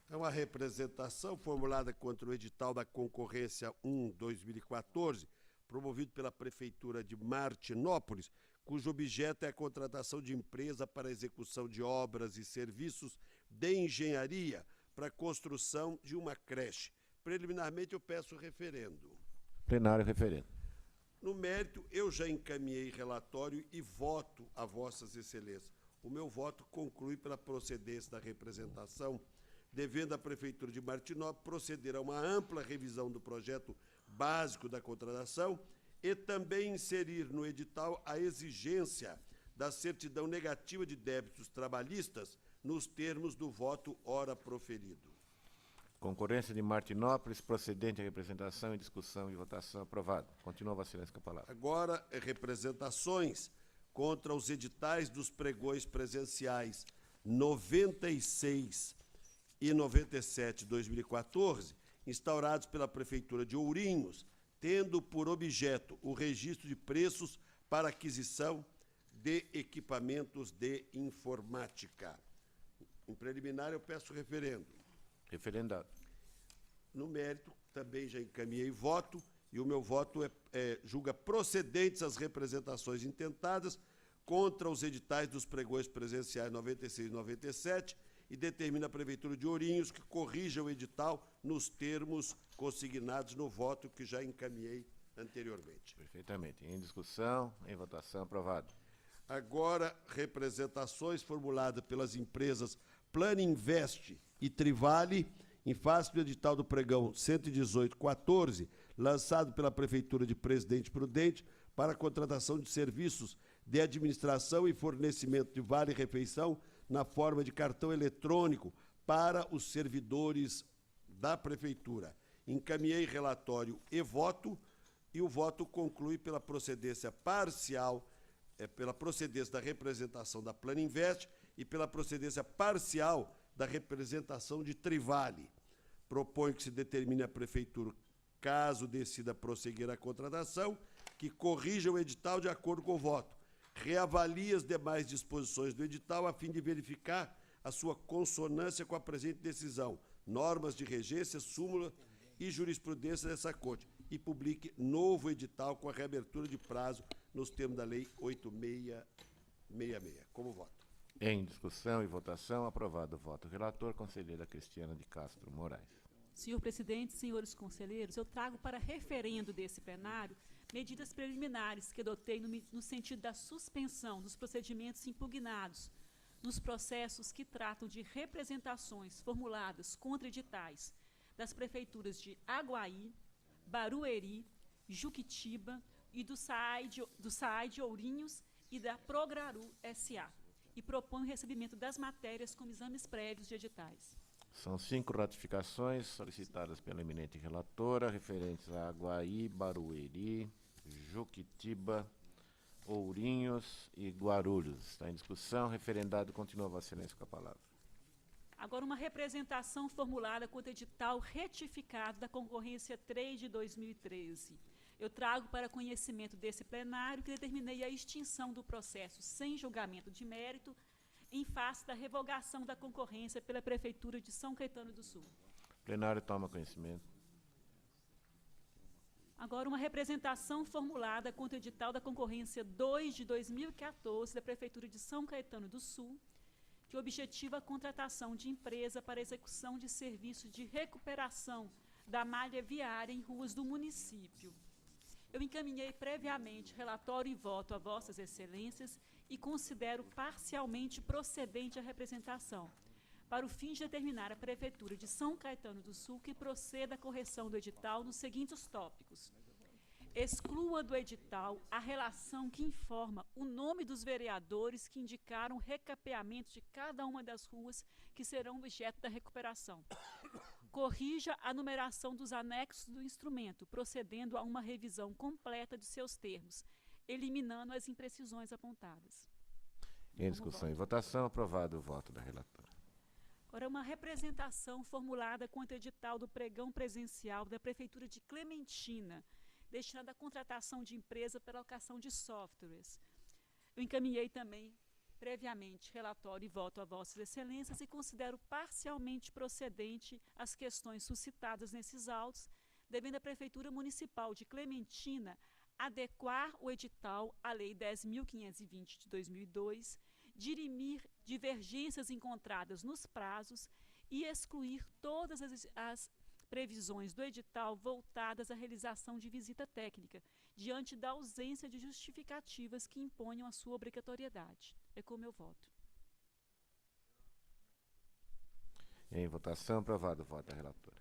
É uma representação formulada contra o edital da concorrência 1/2014, promovido pela Prefeitura de Martinópolis, cujo objeto é a contratação de empresa para a execução de obras e serviços de engenharia para a construção de uma creche. Preliminarmente, eu peço referendo. Plenário referendo. No mérito, eu já encaminhei relatório e voto a Vossas Excelências. O meu voto conclui pela procedência da representação, devendo a Prefeitura de Martinópolis proceder a uma ampla revisão do projeto básico da contratação e também inserir no edital a exigência da certidão negativa de débitos trabalhistas nos termos do voto ora proferido. Concorrência de Martinópolis, procedente a representação em discussão e votação. Aprovado. Continua, Vossa Excelência, com a palavra. Agora, representações contra os editais dos pregões presenciais 96 e 97 de 2014, instaurados pela Prefeitura de Ourinhos, tendo por objeto o registro de preços para aquisição de equipamentos de informática. Em preliminar, eu peço referendo. Referendado. No mérito, também já encaminhei voto E o meu voto julga procedentes as representações intentadas contra os editais dos pregões presenciais 96 e 97 e determina a Prefeitura de Ourinhos que corrija o edital nos termos consignados no voto que já encaminhei anteriormente. Perfeitamente. Em discussão, em votação, aprovado. Agora, representações formuladas pelas empresas Planinvest e Trivale, em face do edital do pregão 11814, lançado pela Prefeitura de Presidente Prudente para a contratação de serviços de administração e fornecimento de vale-refeição na forma de cartão eletrônico para os servidores da Prefeitura. Encaminhei relatório e voto, e o voto conclui pela procedência parcial, pela procedência da representação da Planinvest e pela procedência parcial da representação de Trivale. Proponho que se determine a Prefeitura, caso decida prosseguir a contratação, que corrija o edital de acordo com o voto, reavalie as demais disposições do edital a fim de verificar a sua consonância com a presente decisão, normas de regência, súmula e jurisprudência dessa Corte, e publique novo edital com a reabertura de prazo nos termos da Lei 8666. Como voto? Em discussão e votação, aprovado o voto. Relator, conselheira Cristiana de Castro Moraes. Senhor presidente, senhores conselheiros, eu trago para referendo desse plenário medidas preliminares que adotei no sentido da suspensão dos procedimentos impugnados nos processos que tratam de representações formuladas contra editais das prefeituras de Aguaí, Barueri, Juquitiba e do SAAI de Ourinhos e da Prograru S.A. e propõe o recebimento das matérias como exames prévios de editais. São 5 ratificações solicitadas pela eminente relatora, referentes a Aguaí, Barueri, Juquitiba, Ourinhos e Guarulhos. Está em discussão. Referendado. Continua Vossa Excelência com a palavra. Agora, uma representação formulada contra edital retificado da concorrência 3 de 2013. Eu trago para conhecimento desse plenário que determinei a extinção do processo sem julgamento de mérito em face da revogação da concorrência pela Prefeitura de São Caetano do Sul. O plenário toma conhecimento. Agora, uma representação formulada contra o edital da concorrência 2 de 2014 da Prefeitura de São Caetano do Sul, que objetiva a contratação de empresa para execução de serviços de recuperação da malha viária em ruas do município. Eu encaminhei previamente relatório e voto a Vossas Excelências e considero parcialmente procedente a representação, para o fim de determinar a Prefeitura de São Caetano do Sul que proceda à correção do edital nos seguintes tópicos. Exclua do edital a relação que informa o nome dos vereadores que indicaram o recapeamento de cada uma das ruas que serão objeto da recuperação. Corrija a numeração dos anexos do instrumento, procedendo a uma revisão completa de seus termos, eliminando as imprecisões apontadas. Em discussão e votação, aprovado o voto da relatora. Agora, uma representação formulada contra o edital do pregão presencial da Prefeitura de Clementina, destinada à contratação de empresa para alocação de softwares. Eu encaminhei também, previamente, relatório e voto a Vossas Excelências e considero parcialmente procedente as questões suscitadas nesses autos, devendo a Prefeitura Municipal de Clementina adequar o edital à Lei 10.520 de 2002, dirimir divergências encontradas nos prazos e excluir todas as previsões do edital voltadas à realização de visita técnica, diante da ausência de justificativas que imponham a sua obrigatoriedade. É com o meu voto. Em votação, aprovado o voto da relatora.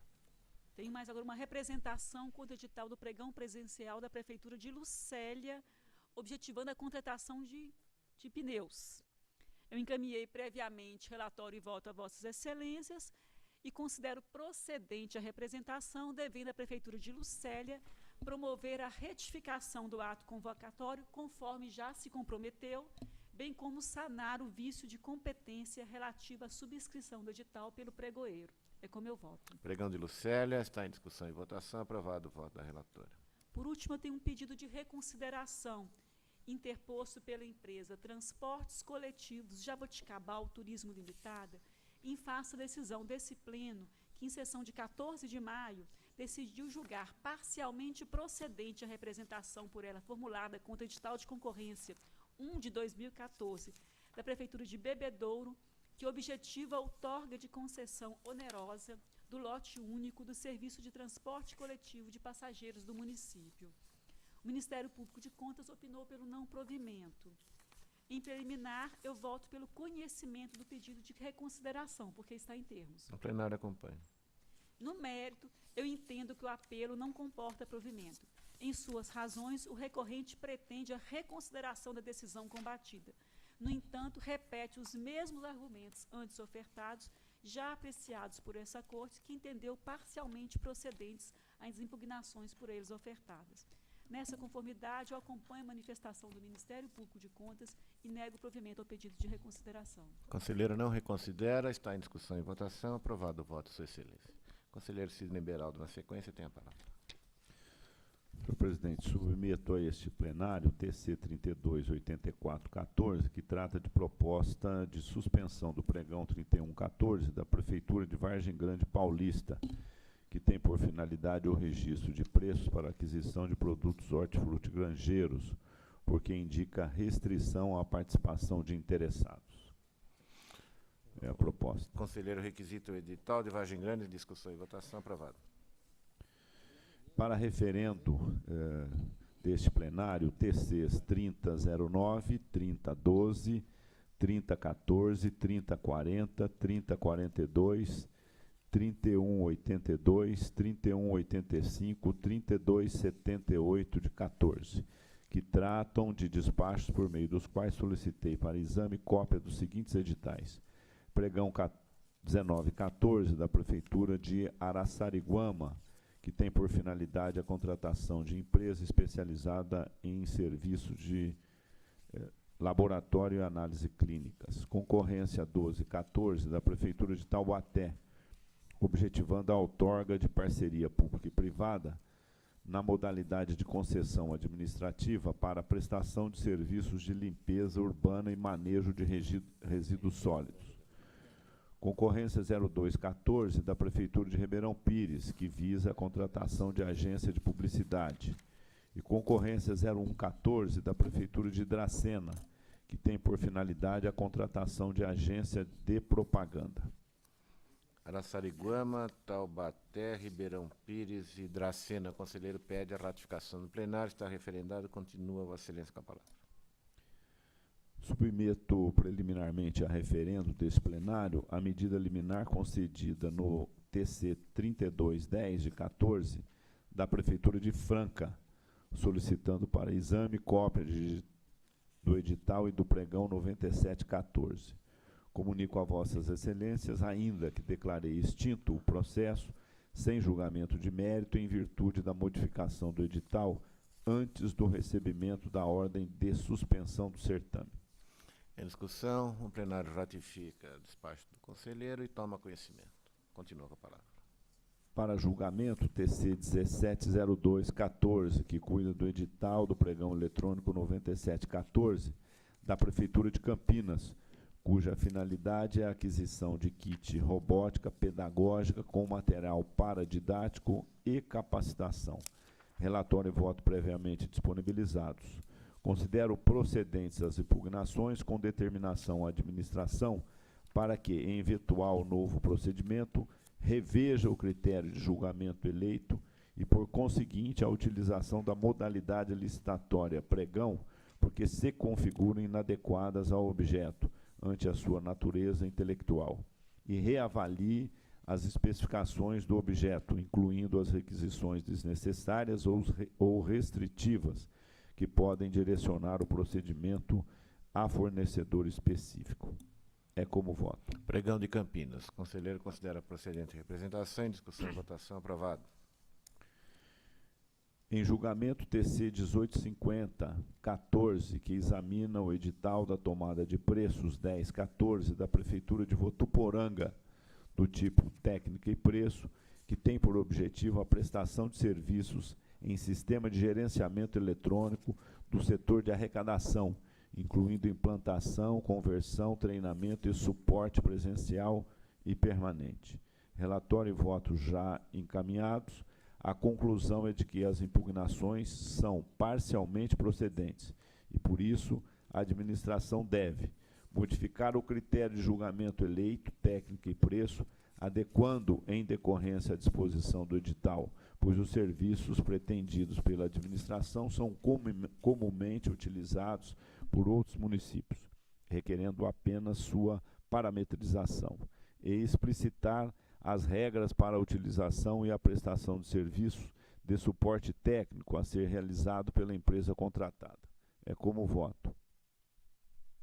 Tenho mais agora uma representação contra o edital do pregão presencial da Prefeitura de Lucélia, objetivando a contratação de pneus. Eu encaminhei previamente relatório e voto a Vossas Excelências e considero procedente a representação, devendo a Prefeitura de Lucélia promover a retificação do ato convocatório, conforme já se comprometeu, bem como sanar o vício de competência relativa à subscrição do edital pelo pregoeiro. É com meu voto. Pregão de Lucélia está em discussão e votação. Aprovado o voto da relatora. Por último, eu tenho um pedido de reconsideração interposto pela empresa Transportes Coletivos Jaboticabal Turismo Limitada, em face da decisão desse pleno, que em sessão de 14 de maio, decidiu julgar parcialmente procedente a representação por ela formulada contra o edital de concorrência 1 de 2014 da Prefeitura de Bebedouro, que objetiva a outorga de concessão onerosa do lote único do serviço de transporte coletivo de passageiros do município. O Ministério Público de Contas opinou pelo não provimento. Em preliminar, eu voto pelo conhecimento do pedido de reconsideração, porque está em termos. O plenário acompanha. No mérito, eu entendo que o apelo não comporta provimento. Em suas razões, o recorrente pretende a reconsideração da decisão combatida. No entanto, repete os mesmos argumentos antes ofertados, já apreciados por essa Corte, que entendeu parcialmente procedentes as impugnações por eles ofertadas. Nessa conformidade, eu acompanho a manifestação do Ministério Público de Contas e nego o provimento ao pedido de reconsideração. Conselheiro não reconsidera, está em discussão e votação. Aprovado o voto, Sua Excelência. Conselheiro Sidney Beraldo, na sequência, tem a palavra. Senhor presidente, submeto a este plenário o TC 328414, que trata de proposta de suspensão do pregão 3114 da Prefeitura de Vargem Grande Paulista, que tem por finalidade o registro de preços para aquisição de produtos hortifrutigranjeiros, porque indica restrição à participação de interessados. É a proposta. Conselheiro requisita o edital de Vargem Grande, discussão e votação. Aprovado. Para referendo deste plenário, TCs 3009, 3012, 3014, 3040, 3042, 3182, 3185, 3278 de 14, que tratam de despachos por meio dos quais solicitei para exame cópia dos seguintes editais. Pregão 1914 da Prefeitura de Araçariguama, que tem por finalidade a contratação de empresa especializada em serviços de laboratório e análise clínicas. Concorrência 1214 da Prefeitura de Taubaté, objetivando a outorga de parceria pública e privada na modalidade de concessão administrativa para a prestação de serviços de limpeza urbana e manejo de resíduos sólidos. Concorrência 0214 da Prefeitura de Ribeirão Pires, que visa a contratação de agência de publicidade. E concorrência 0114 da Prefeitura de Dracena, que tem por finalidade a contratação de agência de propaganda. Araçariguama, Taubaté, Ribeirão Pires e Dracena. O conselheiro pede a ratificação do plenário. Está referendado. Continua, Vossa Excelência, com a palavra. Submeto preliminarmente a referendo deste plenário a medida liminar concedida no TC 3210 de 14 da Prefeitura de Franca, solicitando para exame cópia do edital e do pregão 9714. Comunico a Vossas Excelências ainda que declarei extinto o processo sem julgamento de mérito em virtude da modificação do edital antes do recebimento da ordem de suspensão do certame. Em discussão, o plenário ratifica o despacho do conselheiro e toma conhecimento. Continua com a palavra. Para julgamento, TC 170214, que cuida do edital do pregão eletrônico 9714 da Prefeitura de Campinas, cuja finalidade é a aquisição de kit robótica pedagógica com material paradidático e capacitação. Relatório e voto previamente disponibilizados. Considero procedentes as impugnações com determinação à administração para que, em eventual novo procedimento, reveja o critério de julgamento eleito e, por conseguinte, a utilização da modalidade licitatória pregão, porque se configuram inadequadas ao objeto, ante a sua natureza intelectual, e reavalie as especificações do objeto, incluindo as requisições desnecessárias ou restritivas, que podem direcionar o procedimento a fornecedor específico. É como voto. Pregão de Campinas. O conselheiro considera procedente a representação. Em discussão e votação. Aprovado. Em julgamento TC 1850-14, que examina o edital da tomada de preços 1014 da Prefeitura de Votuporanga, do tipo técnica e preço, que tem por objetivo a prestação de serviços em sistema de gerenciamento eletrônico do setor de arrecadação, incluindo implantação, conversão, treinamento e suporte presencial e permanente. Relatório e voto já encaminhados. a conclusão é de que as impugnações são parcialmente procedentes e, por isso, a administração deve modificar o critério de julgamento eleito, técnica e preço, adequando em decorrência à disposição do edital, pois os serviços pretendidos pela administração são comumente utilizados por outros municípios, requerendo apenas sua parametrização, e explicitar as regras para a utilização e a prestação de serviços de suporte técnico a ser realizado pela empresa contratada. É como voto.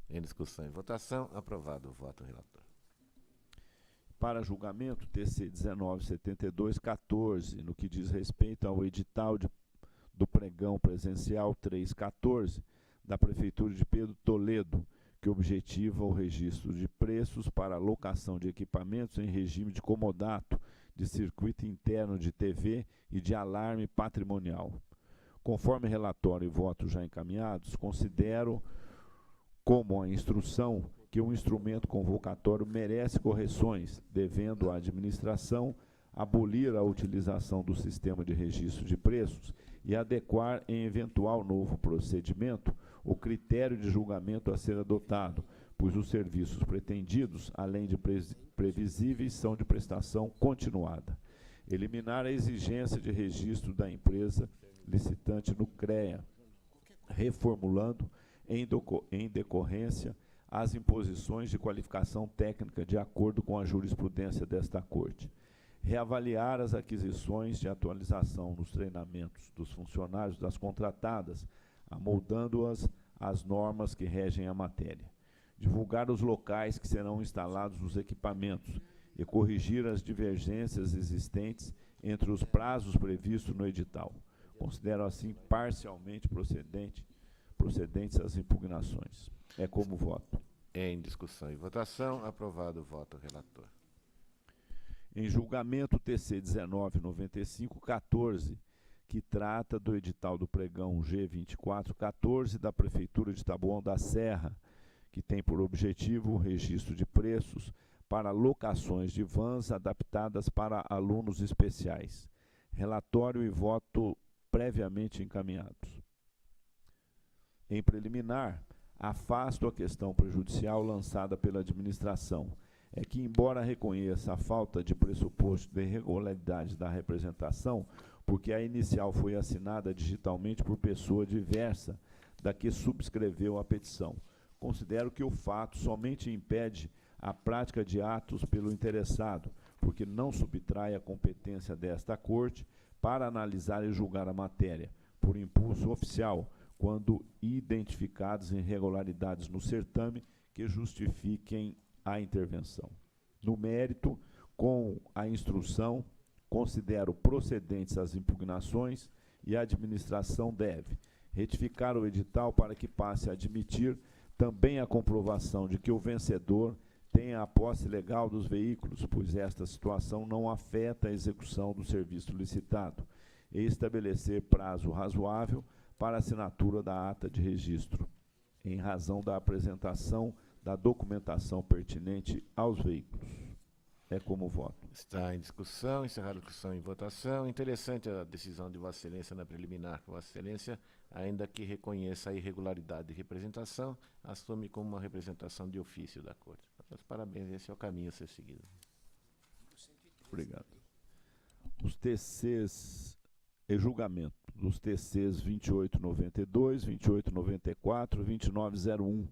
Em discussão e votação, aprovado o voto, relator. Para julgamento, TC 1972-14, no que diz respeito ao edital do pregão presencial 314 da Prefeitura de Pedro Toledo, que objetiva o registro de preços para a locação de equipamentos em regime de comodato, de circuito interno de TV e de alarme patrimonial. Conforme relatório e voto já encaminhados, considero como a instrução que o instrumento convocatório merece correções, devendo a administração abolir a utilização do sistema de registro de preços e adequar em eventual novo procedimento o critério de julgamento a ser adotado, pois os serviços pretendidos, além de previsíveis, são de prestação continuada. Eliminar a exigência de registro da empresa licitante no CREA, reformulando em decorrência as imposições de qualificação técnica de acordo com a jurisprudência desta Corte. Reavaliar as aquisições de atualização nos treinamentos dos funcionários das contratadas, amoldando-as às normas que regem a matéria. Divulgar os locais que serão instalados os equipamentos e corrigir as divergências existentes entre os prazos previstos no edital. Considero assim parcialmente procedentes as impugnações. É como voto. Em discussão e votação, aprovado o voto, relator. Em julgamento, TC 1995-14, que trata do edital do pregão G2414 da Prefeitura de Taboão da Serra, que tem por objetivo o registro de preços para locações de vans adaptadas para alunos especiais. Relatório e voto previamente encaminhados. Em preliminar, afasto a questão prejudicial lançada pela administração. É que, embora reconheça a falta de pressuposto de irregularidade da representação, porque a inicial foi assinada digitalmente por pessoa diversa da que subscreveu a petição, considero que o fato somente impede a prática de atos pelo interessado, porque não subtrai a competência desta Corte para analisar e julgar a matéria, por impulso oficial, quando identificadas irregularidades no certame que justifiquem a intervenção. No mérito, com a instrução, considero procedentes as impugnações e a administração deve retificar o edital para que passe a admitir também a comprovação de que o vencedor tenha a posse legal dos veículos, pois esta situação não afeta a execução do serviço licitado, e estabelecer prazo razoável para assinatura da ata de registro, em razão da apresentação da documentação pertinente aos veículos. É como voto. Está em discussão, encerrada a discussão em votação. Interessante a decisão de Vossa Excelência na preliminar. Vossa Excelência, ainda que reconheça a irregularidade de representação, assume como uma representação de ofício da Corte. Meus parabéns, esse é o caminho a ser seguido. Obrigado. Os TCs e julgamento dos TCs 2892, 2894 e 2901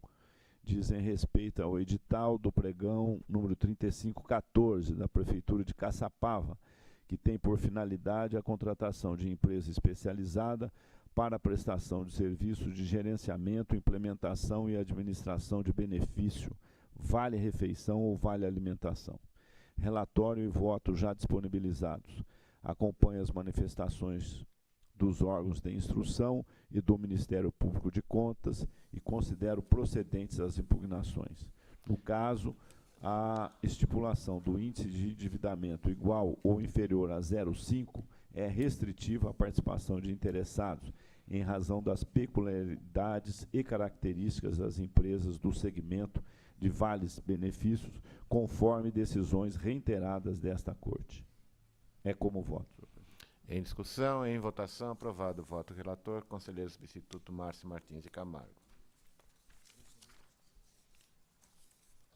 dizem respeito ao edital do pregão número 3514 da Prefeitura de Caçapava, que tem por finalidade a contratação de empresa especializada para a prestação de serviços de gerenciamento, implementação e administração de benefício, vale-refeição ou vale-alimentação. Relatório e voto já disponibilizados. Acompanhe as manifestações dos órgãos de instrução e do Ministério Público de Contas e considero procedentes as impugnações. No caso, a estipulação do índice de endividamento igual ou inferior a 0,5 é restritiva à participação de interessados, em razão das peculiaridades e características das empresas do segmento de vales-benefícios, conforme decisões reiteradas desta Corte. É como voto, senhor presidente. Em discussão, em votação, aprovado. Voto relator, conselheiro substituto Márcio Martins de Camargo.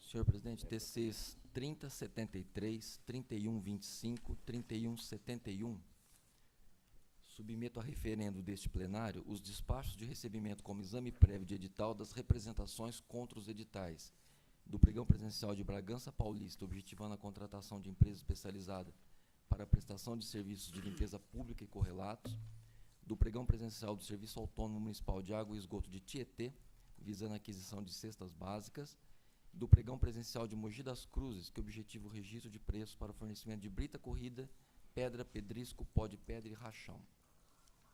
Senhor presidente, TCs 3073, 3125, 3171. Submeto a referendo deste plenário os despachos de recebimento como exame prévio de edital das representações contra os editais do pregão presencial de Bragança Paulista, objetivando a contratação de empresa especializada para a prestação de serviços de limpeza pública e correlatos, do pregão presencial do Serviço Autônomo Municipal de Água e Esgoto de Tietê, visando a aquisição de cestas básicas, do pregão presencial de Mogi das Cruzes, que objetiva o registro de preços para o fornecimento de brita corrida, pedra, pedrisco, pó de pedra e rachão.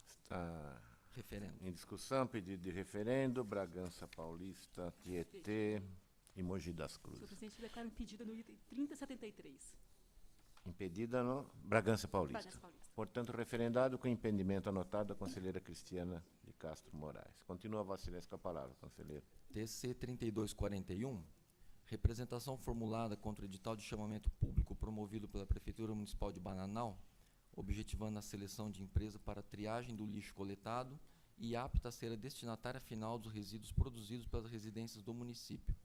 Está Referendo. em discussão, pedido de referendo, Bragança Paulista, Tietê e Mogi das Senhor Cruzes. presidente, declaro impedida no item 3073. Impedida no Bragança Paulista. Bragança Paulista. Portanto, referendado com impedimento anotado da conselheira Cristiana de Castro Moraes. Continua a Vossa Excelência com a palavra, conselheiro. TC 3241, representação formulada contra o edital de chamamento público promovido pela Prefeitura Municipal de Bananal, objetivando a seleção de empresa para triagem do lixo coletado e apta a ser a destinatária final dos resíduos produzidos pelas residências do município.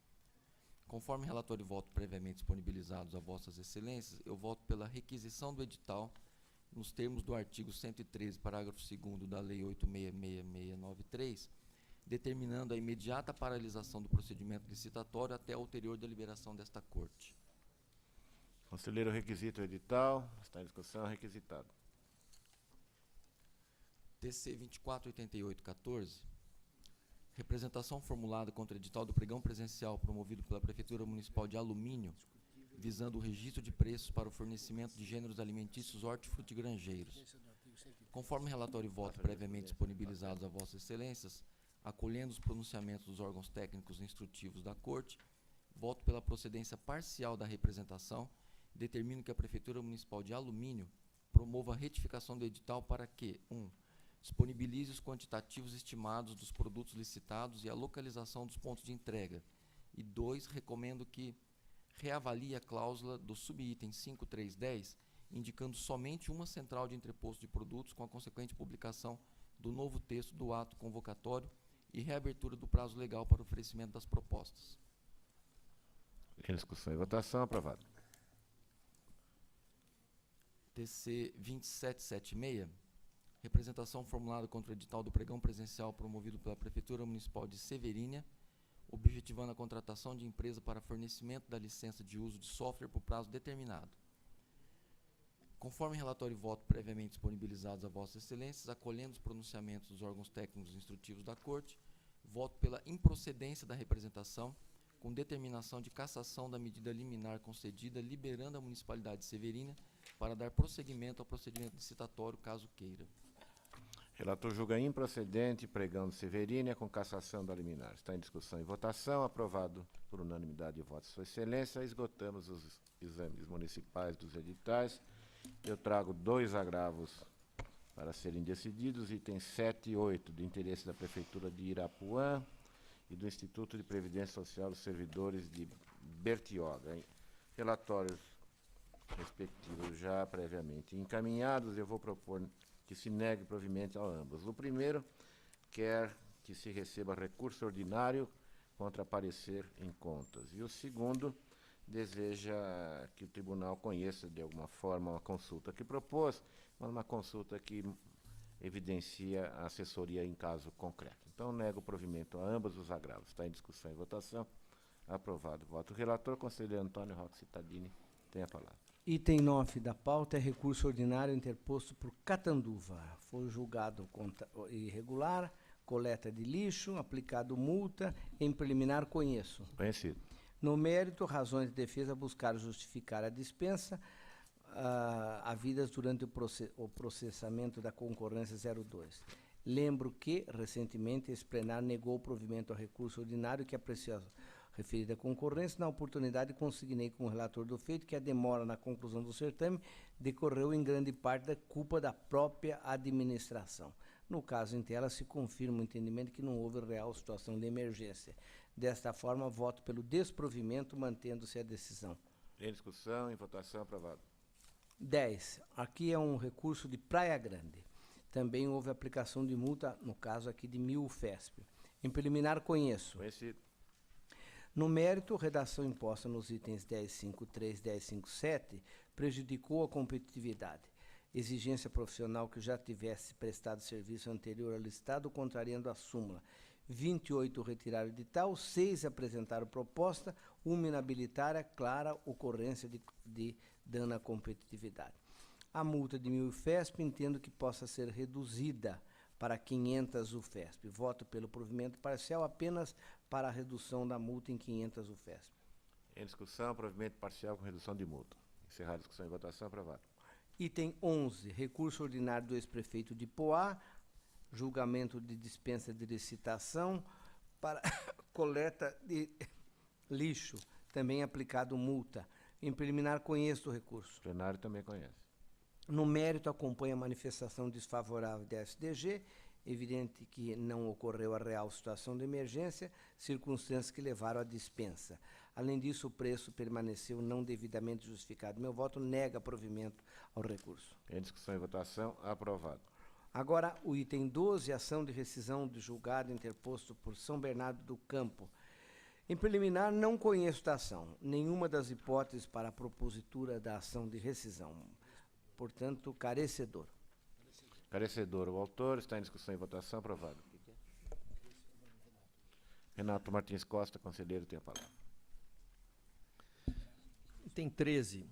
Conforme relatório e voto previamente disponibilizados a Vossas Excelências, eu voto pela requisição do edital nos termos do artigo 113, parágrafo 2º da Lei 866693, determinando a imediata paralisação do procedimento licitatório até a ulterior deliberação desta Corte. Conselheiro requisita o edital. Está em discussão, requisitado. TC 248814, representação formulada contra o edital do pregão presencial promovido pela Prefeitura Municipal de Alumínio, visando o registro de preços para o fornecimento de gêneros alimentícios hortifrutigranjeiros. Conforme relatório e voto previamente disponibilizados a Vossas Excelências, acolhendo os pronunciamentos dos órgãos técnicos instrutivos da Corte, voto pela procedência parcial da representação, determino que a Prefeitura Municipal de Alumínio promova a retificação do edital para que 1. Disponibilize os quantitativos estimados dos produtos licitados e a localização dos pontos de entrega. E 2. Recomendo que reavalie a cláusula do subitem 5310, indicando somente uma central de entreposto de produtos com a consequente publicação do novo texto do ato convocatório e reabertura do prazo legal para o oferecimento das propostas. Em discussão e votação, aprovado. TC 2776, representação formulada contra o edital do pregão presencial promovido pela Prefeitura Municipal de Severínia, objetivando a contratação de empresa para fornecimento da licença de uso de software por prazo determinado. Conforme relatório e voto previamente disponibilizados a Vossas Excelências, acolhendo os pronunciamentos dos órgãos técnicos instrutivos da Corte, voto pela improcedência da representação, com determinação de cassação da medida liminar concedida, liberando a Municipalidade de Severínia para dar prosseguimento ao procedimento licitatório, caso queira. Relator julga improcedente pregão de Severínia com cassação da liminar. Está em discussão e votação, aprovado por unanimidade de votos. Sua Excelência, esgotamos os exames municipais dos editais. Eu trago 2 agravos para serem decididos, itens 7 e 8, de interesse da Prefeitura de Irapuã e do Instituto de Previdência Social dos Servidores de Bertioga. Relatórios respectivos já previamente encaminhados, eu vou propor que se negue provimento a ambos. O primeiro quer que se receba recurso ordinário contra parecer em contas. E o segundo deseja que o tribunal conheça de alguma forma uma consulta que propôs, mas uma consulta que evidencia a assessoria em caso concreto. Então, nego o provimento a ambos os agravos. Está em discussão e votação. Aprovado. Voto relator, conselheiro Antônio Roque Cittadini, tem a palavra. Item 9 da pauta é recurso ordinário interposto por Catanduva. Foi julgado irregular, coleta de lixo, aplicado multa, em preliminar conheço. Conhecido. No mérito, razões de defesa buscaram justificar a dispensa havidas durante o processamento da concorrência 02. Lembro que, recentemente, esse plenário negou o provimento ao recurso ordinário que apreciou a referida concorrência. Na oportunidade, consignei como relator do feito que a demora na conclusão do certame decorreu em grande parte da culpa da própria administração. No caso em tela, se confirma o entendimento que não houve real situação de emergência. Desta forma, voto pelo desprovimento, mantendo-se a decisão. Em discussão, em votação, aprovado. 10. Aqui é um recurso de Praia Grande. Também houve aplicação de multa, no caso aqui de 1.000 UFESP. Em preliminar, conheço. Conhecido. No mérito, redação imposta nos itens 10.5.3 e 10.5.7 prejudicou a competitividade. Exigência profissional que já tivesse prestado serviço anterior ao listado, contrariando a súmula. 28 retiraram o edital, 6 apresentaram proposta, 1 inabilitaram, clara ocorrência de dano à competitividade. A multa de 1.000 UFESP entendo que possa ser reduzida para 500 UFESP. Voto pelo provimento parcial apenas para a redução da multa em 500 UFESP. Em discussão, provimento parcial com redução de multa. Encerrar a discussão e votação. Aprovado. Item 11, recurso ordinário do ex-prefeito de Poá, julgamento de dispensa de licitação para coleta de lixo, também aplicado multa. Em preliminar, conheço o recurso. O plenário também conhece. No mérito, acompanha a manifestação desfavorável da SDG, evidente que não ocorreu a real situação de emergência, circunstâncias que levaram à dispensa. Além disso, o preço permaneceu não devidamente justificado. Meu voto nega provimento ao recurso. Em discussão e votação. Aprovado. Agora, o item 12, ação de rescisão de julgado interposto por São Bernardo do Campo. Em preliminar, não conheço da ação, nenhuma das hipóteses para a propositura da ação de rescisão. Portanto, carecedor. Carecedor. O autor está em discussão e votação. Aprovado. Renato Martins Costa, conselheiro, tem a palavra. Item 13.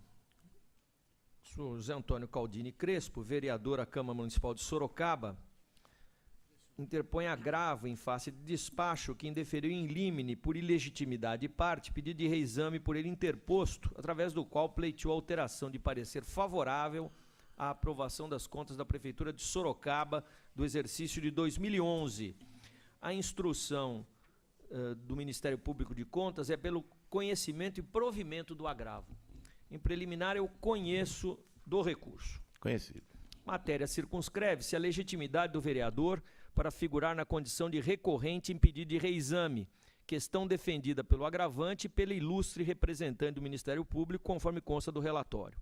Senhor José Antônio Caldini Crespo, vereador à Câmara Municipal de Sorocaba, interpõe agravo em face de despacho que indeferiu em limine por ilegitimidade de parte, pedido de reexame por ele interposto, através do qual pleiteou alteração de parecer favorável à aprovação das contas da Prefeitura de Sorocaba do exercício de 2011. A instrução do Ministério Público de Contas é pelo conhecimento e provimento do agravo. Em preliminar, eu conheço do recurso. Conhecido. Matéria circunscreve-se a legitimidade do vereador para figurar na condição de recorrente em pedido de reexame, questão defendida pelo agravante e pela ilustre representante do Ministério Público, conforme consta do relatório.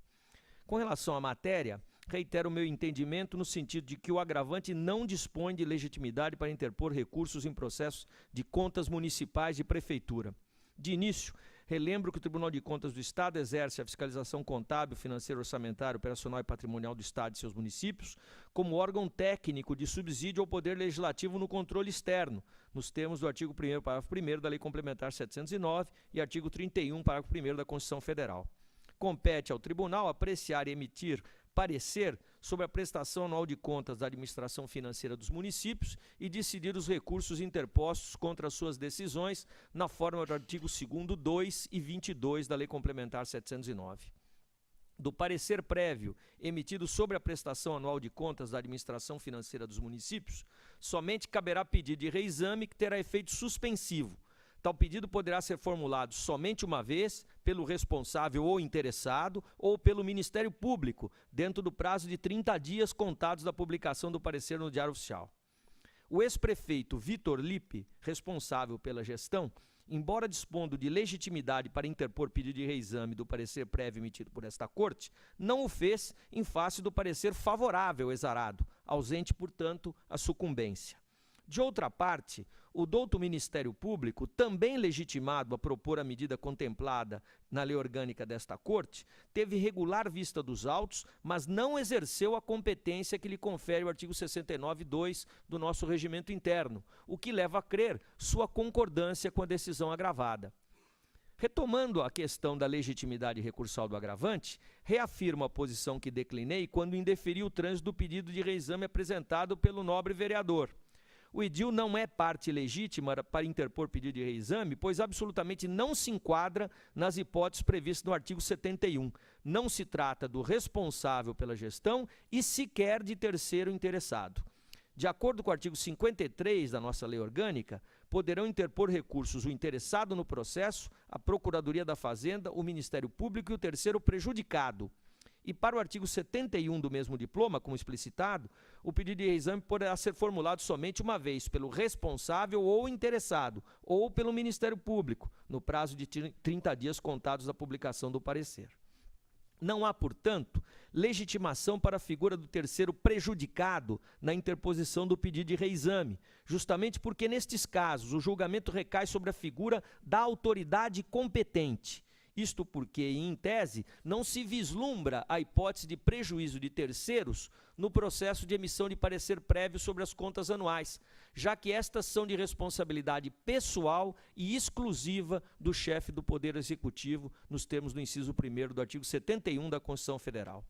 Com relação à matéria, reitero o meu entendimento no sentido de que o agravante não dispõe de legitimidade para interpor recursos em processos de contas municipais de prefeitura. De início, relembro que o Tribunal de Contas do Estado exerce a fiscalização contábil, financeira, orçamentária, operacional e patrimonial do Estado e seus municípios como órgão técnico de subsídio ao Poder Legislativo no controle externo, nos termos do artigo 1º, parágrafo 1º da Lei Complementar 709 e artigo 31, parágrafo 1º da Constituição Federal. Compete ao Tribunal apreciar e emitir parecer sobre a prestação anual de contas da administração financeira dos municípios e decidir os recursos interpostos contra as suas decisões na forma do artigo 2º, 2 e 22 da Lei Complementar 709. Do parecer prévio emitido sobre a prestação anual de contas da administração financeira dos municípios, somente caberá pedido de reexame que terá efeito suspensivo. Tal pedido poderá ser formulado somente uma vez pelo responsável ou interessado ou pelo Ministério Público, dentro do prazo de 30 dias contados da publicação do parecer no Diário Oficial. O ex-prefeito Vitor Lippe, responsável pela gestão, embora dispondo de legitimidade para interpor pedido de reexame do parecer prévio emitido por esta Corte, não o fez em face do parecer favorável exarado, ausente, portanto, a sucumbência. De outra parte, o douto Ministério Público, também legitimado a propor a medida contemplada na lei orgânica desta Corte, teve regular vista dos autos, mas não exerceu a competência que lhe confere o artigo 69(2) do nosso regimento interno, o que leva a crer sua concordância com a decisão agravada. Retomando a questão da legitimidade recursal do agravante, reafirmo a posição que declinei quando indeferi o trânsito do pedido de reexame apresentado pelo nobre vereador. O edil não é parte legítima para interpor pedido de reexame, pois absolutamente não se enquadra nas hipóteses previstas no artigo 71. Não se trata do responsável pela gestão e sequer de terceiro interessado. De acordo com o artigo 53 da nossa lei orgânica, poderão interpor recursos o interessado no processo, a Procuradoria da Fazenda, o Ministério Público e o terceiro prejudicado. E para o artigo 71 do mesmo diploma, como explicitado, o pedido de reexame poderá ser formulado somente uma vez pelo responsável ou interessado, ou pelo Ministério Público, no prazo de 30 dias contados da publicação do parecer. Não há, portanto, legitimação para a figura do terceiro prejudicado na interposição do pedido de reexame, justamente porque, nestes casos, o julgamento recai sobre a figura da autoridade competente. Isto porque, em tese, não se vislumbra a hipótese de prejuízo de terceiros no processo de emissão de parecer prévio sobre as contas anuais, já que estas são de responsabilidade pessoal e exclusiva do chefe do Poder Executivo, nos termos do inciso 1º do artigo 71 da Constituição Federal.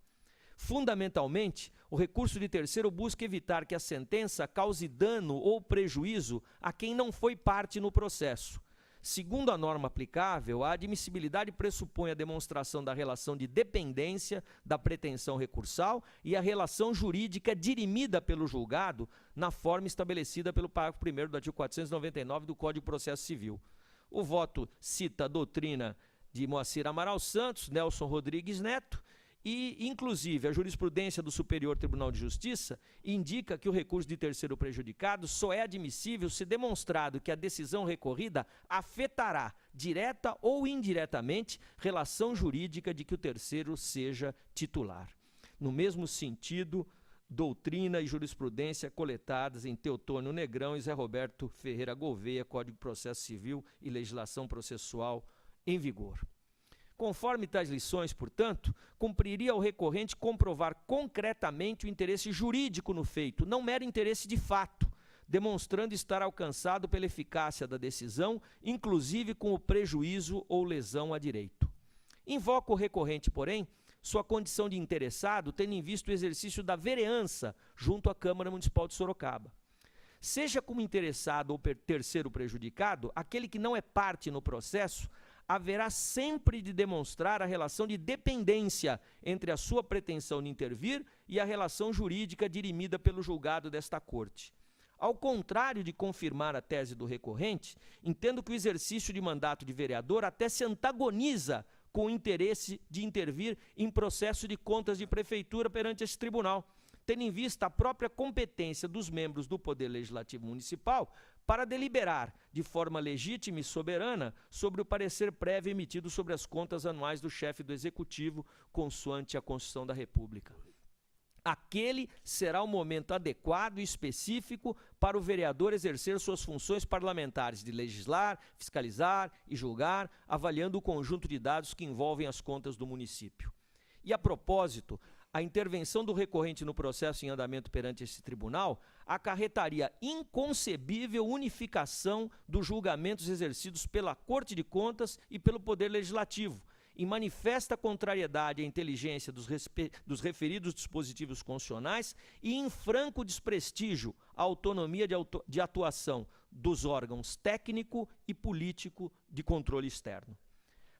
Fundamentalmente, o recurso de terceiro busca evitar que a sentença cause dano ou prejuízo a quem não foi parte no processo. Segundo a norma aplicável, a admissibilidade pressupõe a demonstração da relação de dependência da pretensão recursal e a relação jurídica dirimida pelo julgado na forma estabelecida pelo parágrafo 1º do artigo 499 do Código de Processo Civil. O voto cita a doutrina de Moacir Amaral Santos, Nelson Rodrigues Neto, e, inclusive, a jurisprudência do Superior Tribunal de Justiça indica que o recurso de terceiro prejudicado só é admissível se demonstrado que a decisão recorrida afetará, direta ou indiretamente, relação jurídica de que o terceiro seja titular. No mesmo sentido, doutrina e jurisprudência coletadas em Teotônio Negrão e Zé Roberto Ferreira Gouveia, Código de Processo Civil e Legislação Processual em vigor. Conforme tais lições, portanto, cumpriria ao recorrente comprovar concretamente o interesse jurídico no feito, não mero interesse de fato, demonstrando estar alcançado pela eficácia da decisão, inclusive com o prejuízo ou lesão a direito. Invoca o recorrente, porém, sua condição de interessado, tendo em vista o exercício da vereança junto à Câmara Municipal de Sorocaba. Seja como interessado ou terceiro prejudicado, aquele que não é parte no processo haverá sempre de demonstrar a relação de dependência entre a sua pretensão de intervir e a relação jurídica dirimida pelo julgado desta Corte. Ao contrário de confirmar a tese do recorrente, entendo que o exercício de mandato de vereador até se antagoniza com o interesse de intervir em processo de contas de prefeitura perante esse tribunal, tendo em vista a própria competência dos membros do Poder Legislativo Municipal para deliberar de forma legítima e soberana sobre o parecer prévio emitido sobre as contas anuais do chefe do Executivo, consoante a Constituição da República. Aquele será o momento adequado e específico para o vereador exercer suas funções parlamentares de legislar, fiscalizar e julgar, avaliando o conjunto de dados que envolvem as contas do município. E, a propósito, a intervenção do recorrente no processo em andamento perante esse tribunal acarretaria inconcebível unificação dos julgamentos exercidos pela Corte de Contas e pelo Poder Legislativo, em manifesta contrariedade à inteligência dos referidos dispositivos constitucionais e em franco desprestígio à autonomia de atuação dos órgãos técnico e político de controle externo.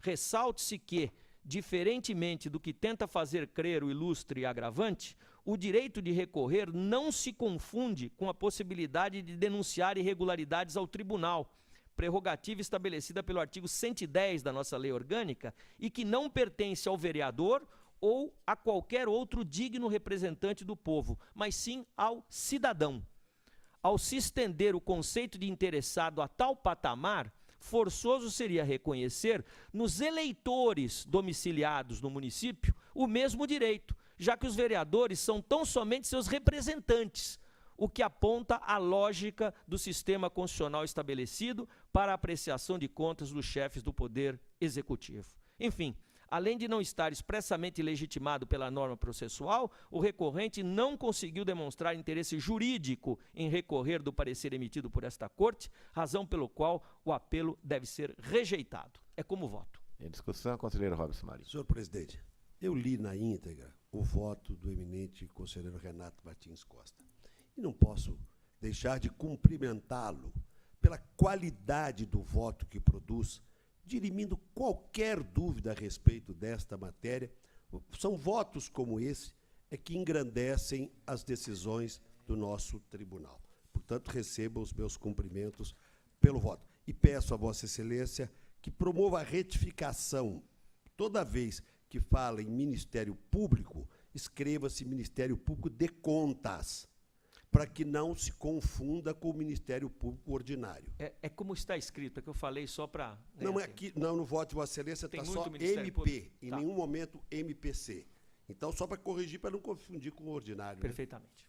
Ressalte-se que, diferentemente do que tenta fazer crer o ilustre agravante, o direito de recorrer não se confunde com a possibilidade de denunciar irregularidades ao tribunal, prerrogativa estabelecida pelo artigo 110 da nossa lei orgânica e que não pertence ao vereador ou a qualquer outro digno representante do povo, mas sim ao cidadão. Ao se estender o conceito de interessado a tal patamar, forçoso seria reconhecer nos eleitores domiciliados no município o mesmo direito, já que os vereadores são tão somente seus representantes, o que aponta a lógica do sistema constitucional estabelecido para a apreciação de contas dos chefes do Poder Executivo. Enfim, além de não estar expressamente legitimado pela norma processual, o recorrente não conseguiu demonstrar interesse jurídico em recorrer do parecer emitido por esta Corte, razão pelo qual o apelo deve ser rejeitado. É como voto. Em discussão, conselheiro Robson Marinho. Senhor presidente, eu li na íntegra o voto do eminente conselheiro Renato Martins Costa. E não posso deixar de cumprimentá-lo pela qualidade do voto que produz, dirimindo qualquer dúvida a respeito desta matéria. São votos como esse que engrandecem as decisões do nosso tribunal. Portanto, receba os meus cumprimentos pelo voto. E peço a Vossa Excelência que promova a retificação. Toda vez que fala em Ministério Público, escreva-se Ministério Público de Contas, para que não se confunda com o Ministério Público Ordinário. É como está escrito, é que eu falei só para... Não, no voto de Vossa Excelência Tem está muito só Ministério MP, Público. em Tá. nenhum momento MPC. Então, só para corrigir, para não confundir com o ordinário. Né? Perfeitamente.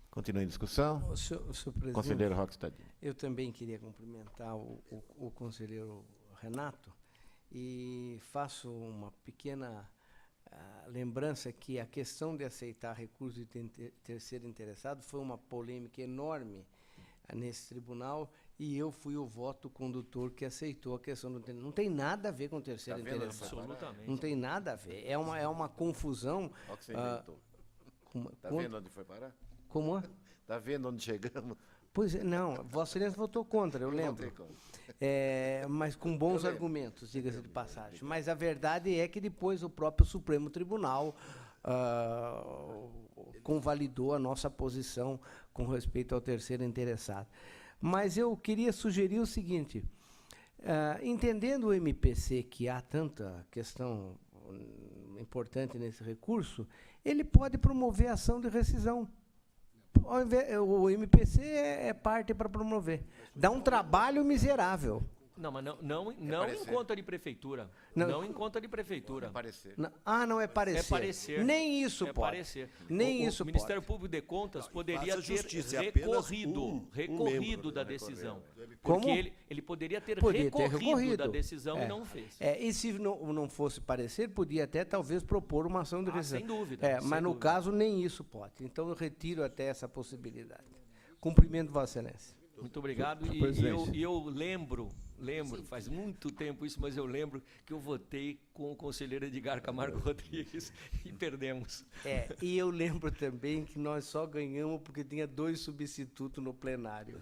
Continua em discussão. Senhor presidente, Conselheiro Roque Stadini. eu também queria cumprimentar o conselheiro Renato e faço uma pequena lembrança que a questão de aceitar recurso de terceiro interessado foi uma polêmica enorme nesse tribunal e eu fui o voto condutor que aceitou a questão do não tem nada a ver com terceiro interessado. Absolutamente. Não tem nada a ver. É uma confusão. Olha o que você inventou. Tá vendo onde foi parar? Como é? Tá vendo onde chegamos? Pois é, não, Vossa Excelência votou contra, eu lembro. Mas com bons argumentos, diga-se de passagem. Mas a verdade é que depois o próprio Supremo Tribunal convalidou a nossa posição com respeito ao terceiro interessado. Mas eu queria sugerir o seguinte, entendendo o MPC que há tanta questão importante nesse recurso, ele pode promover ação de rescisão. O MPC é parte para promover. Dá um trabalho miserável. Não, mas não em conta de prefeitura. Não. Não em conta de prefeitura. Parecer. Não é parecer. É parecer. Nem isso É pode. parecer. Nem O isso Ministério pode. Público de Contas poderia faça ter justiça, é apenas recorrido membro, da decisão. Como? Porque ele poderia ter Podia ter recorrido recorrido. da decisão e não fez. E se não fosse parecer, podia até talvez propor uma ação de rescisão. Sem dúvida. sem Mas no dúvida. caso nem isso pode. Então eu retiro até essa possibilidade. Cumprimento Vossa Excelência. Muito obrigado. Senhor E presidente. eu lembro, faz muito tempo isso, mas eu lembro que eu votei com o conselheiro Edgar Camargo Rodrigues e perdemos. E eu lembro também que nós só ganhamos porque tinha 2 substitutos no plenário.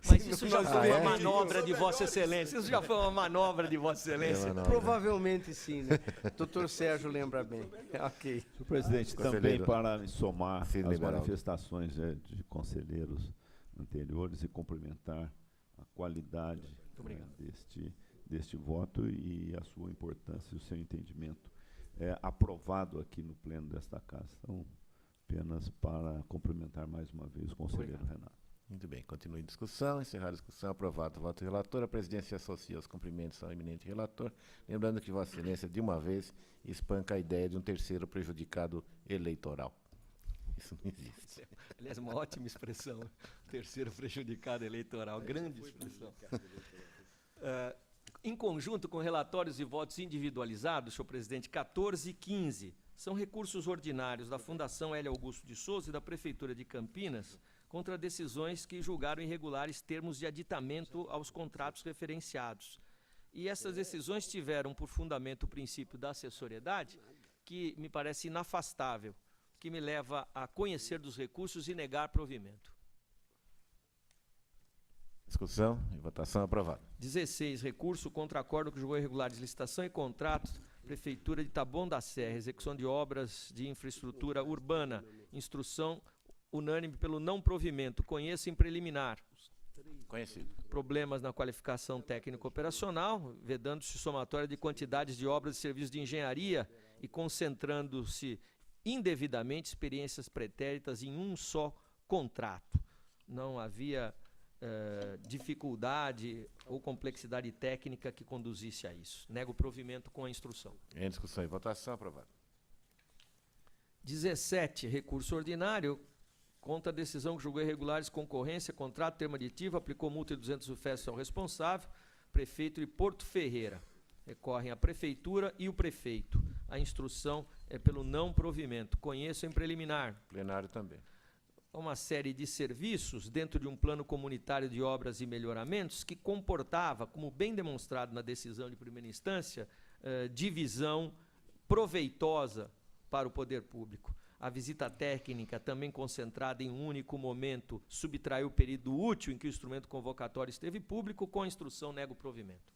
Mas isso já foi uma é? manobra de Vossa Excelência. Isso já foi uma manobra de Vossa Excelência. Provavelmente sim, né? Doutor Sérgio lembra bem. Ok. Senhor presidente, também Conselheiro para me somar Cid às Liberaldo. manifestações de conselheiros anteriores e cumprimentar a qualidade deste voto e a sua importância e o seu entendimento. Aprovado aqui no pleno desta casa. Então, apenas para cumprimentar mais uma vez o conselheiro Renato. Muito bem, continua em discussão. Encerrada a discussão, aprovado o voto do relator. A presidência se associa aos cumprimentos ao eminente relator, lembrando que Vossa Excelência, de uma vez, espanca a ideia de um terceiro prejudicado eleitoral. Isso não existe. Aliás, uma ótima expressão. Terceiro prejudicado eleitoral. Grande expressão. Em conjunto com relatórios e votos individualizados, senhor presidente, 14 e 15, são recursos ordinários da Fundação Hélio Augusto de Souza e da Prefeitura de Campinas contra decisões que julgaram irregulares termos de aditamento aos contratos referenciados. E essas decisões tiveram por fundamento o princípio da assessoriedade, que me parece inafastável, que me leva a conhecer dos recursos e negar provimento. Discussão e votação aprovado. 16, recurso contra acordo que julgou irregulares licitação e contratos, Prefeitura de Taboão da Serra, execução de obras de infraestrutura urbana, instrução unânime pelo não provimento, conheça em preliminar. Conhecido. Problemas na qualificação técnico-operacional, vedando-se somatória de quantidades de obras e serviços de engenharia e concentrando-se indevidamente experiências pretéritas em um só contrato. Não havia dificuldade ou complexidade técnica que conduzisse a isso. Nego o provimento com a instrução. Em discussão e votação, aprovado. 17, recurso ordinário contra a decisão que julgou irregulares concorrência, contrato, termo aditivo, aplicou multa de 200 UFES ao responsável, prefeito de Porto Ferreira. Recorrem a prefeitura e o prefeito. A instrução é pelo não provimento. Conheço em preliminar. Plenário também. Uma série de serviços dentro de um plano comunitário de obras e melhoramentos que comportava, como bem demonstrado na decisão de primeira instância, divisão proveitosa para o poder público. A visita técnica, também concentrada em um único momento, subtraiu o período útil em que o instrumento convocatório esteve público, com a instrução nego o provimento.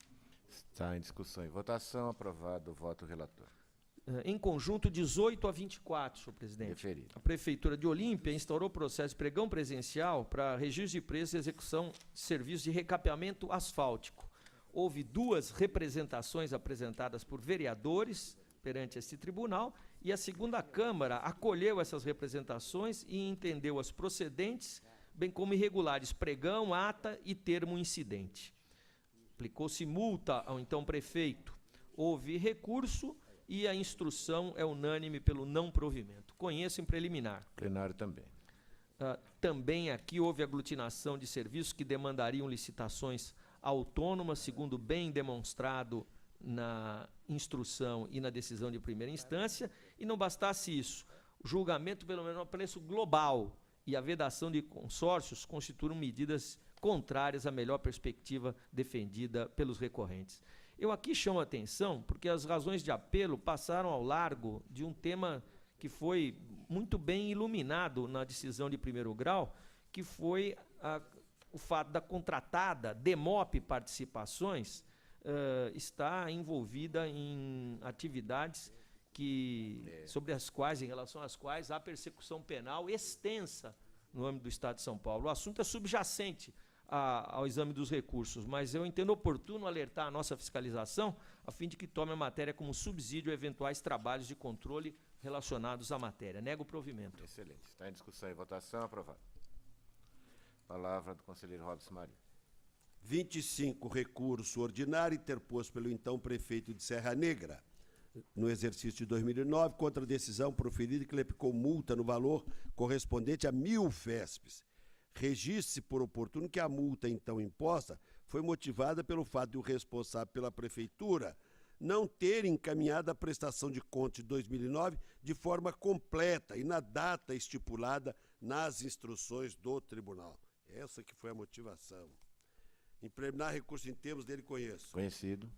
Está em discussão e votação, aprovado o voto do relator. Em conjunto, 18 a 24, senhor presidente. Referido. A Prefeitura de Olímpia instaurou processo de pregão presencial para registro de preços e execução de serviços de recapeamento asfáltico. Houve 2 representações apresentadas por vereadores perante este tribunal E a segunda Câmara acolheu essas representações e entendeu as procedentes, bem como irregulares pregão, ata e termo incidente. Aplicou-se multa ao então prefeito. Houve recurso e a instrução é unânime pelo não provimento. Conheço em preliminar. Plenário também. Também aqui houve aglutinação de serviços que demandariam licitações autônomas, segundo bem demonstrado na instrução e na decisão de primeira instância, e não bastasse isso, o julgamento pelo menor preço global e a vedação de consórcios constituíram medidas contrárias à melhor perspectiva defendida pelos recorrentes. Eu aqui chamo a atenção porque as razões de apelo passaram ao largo de um tema que foi muito bem iluminado na decisão de primeiro grau, que foi o fato da contratada Demop Participações está envolvida em atividades sobre as quais, em relação às quais, há persecução penal extensa no âmbito do Estado de São Paulo. O assunto é subjacente ao exame dos recursos, mas eu entendo oportuno alertar a nossa fiscalização a fim de que tome a matéria como subsídio a eventuais trabalhos de controle relacionados à matéria. Nego o provimento. Excelente. Está em discussão e votação. Aprovado. Palavra do conselheiro Robson Maria. 25, recurso ordinário interposto pelo então prefeito de Serra Negra, no exercício de 2009, contra a decisão proferida que lhe aplicou multa no valor correspondente a 1.000 FESPs. Registre-se por oportuno que a multa então imposta foi motivada pelo fato de o responsável pela prefeitura não ter encaminhado a prestação de contas de 2009 de forma completa e na data estipulada nas instruções do tribunal. Essa que foi a motivação. Em preliminar, recurso em termos dele conheço. Conhecido.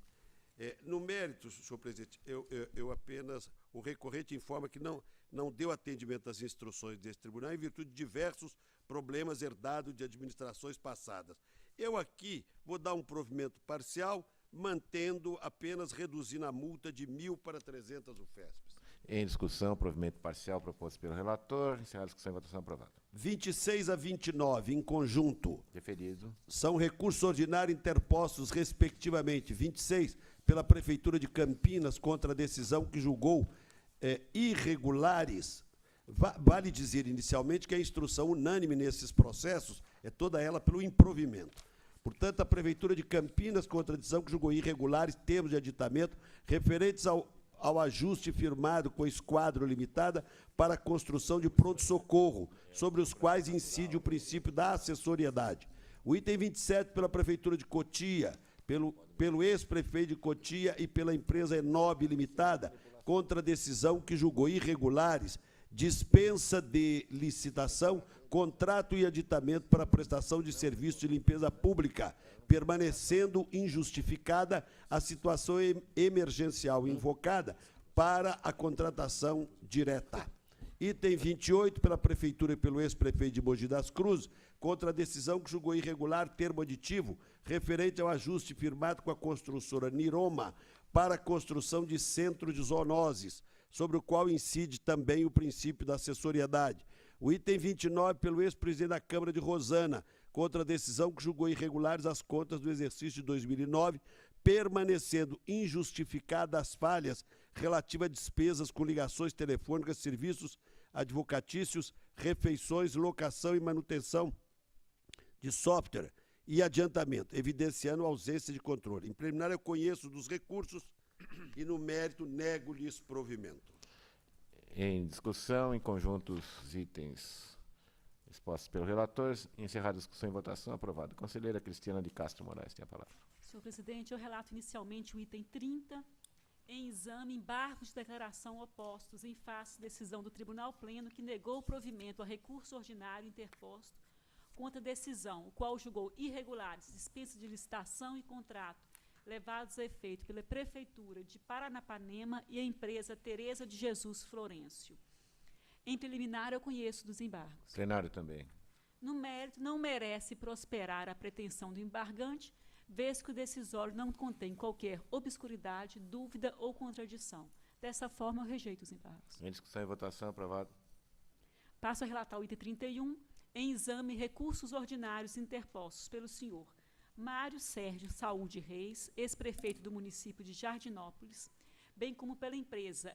No mérito, senhor presidente, eu apenas, o recorrente informa que não deu atendimento às instruções desse tribunal em virtude de diversos problemas herdados de administrações passadas. Eu aqui vou dar um provimento parcial, mantendo apenas reduzindo a multa de 1.000 para 300 UFESPs. Em discussão, provimento parcial proposto pelo relator. Encerrada a discussão e votação. Aprovado. 26 a 29, em conjunto. Deferido. São recursos ordinários interpostos, respectivamente, 26 pela Prefeitura de Campinas contra a decisão que julgou irregulares. Vale dizer inicialmente que a instrução unânime nesses processos é toda ela pelo improvimento. Portanto, a Prefeitura de Campinas contra a decisão que julgou irregulares termos de aditamento referentes ao ajuste firmado com a Esquadro Limitada para a construção de pronto-socorro, sobre os quais incide o princípio da assessoriedade. O item 27 pela Prefeitura de Cotia, pelo ex-prefeito de Cotia e pela empresa Enob Limitada, contra a decisão que julgou irregulares, dispensa de licitação, contrato e aditamento para a prestação de serviço de limpeza pública, permanecendo injustificada a situação emergencial invocada para a contratação direta. Item 28, pela Prefeitura e pelo ex-prefeito de Mogi das Cruzes, contra a decisão que julgou irregular termo aditivo referente ao ajuste firmado com a construtora Niroma para a construção de centro de zoonoses, sobre o qual incide também o princípio da assessoriedade. O item 29, pelo ex-presidente da Câmara de Rosana, contra a decisão que julgou irregulares as contas do exercício de 2009, permanecendo injustificadas as falhas relativas a despesas com ligações telefônicas, serviços advocatícios, refeições, locação e manutenção de software e adiantamento, evidenciando a ausência de controle. Em preliminar, eu conheço dos recursos e, no mérito, nego-lhes provimento. Em discussão, em conjunto, os itens expostos pelo relator. Encerrada a discussão e votação. Aprovado. Conselheira Cristiana de Castro Moraes tem a palavra. Senhor presidente, eu relato inicialmente o item 30, em exame, embargos de declaração opostos em face de decisão do Tribunal Pleno que negou o provimento a recurso ordinário interposto contra a decisão, o qual julgou irregulares dispensa de licitação e contrato levados a efeito pela Prefeitura de Paranapanema e a empresa Tereza de Jesus Florencio. Em preliminar, eu conheço dos embargos. Plenário também. No mérito, não merece prosperar a pretensão do embargante, vez que o decisório não contém qualquer obscuridade, dúvida ou contradição. Dessa forma, eu rejeito os embargos. Em discussão e votação. Aprovado. Passo a relatar o item 31, em exame, recursos ordinários interpostos pelo senhor Mário Sérgio Saúde Reis, ex-prefeito do município de Jardinópolis, bem como pela empresa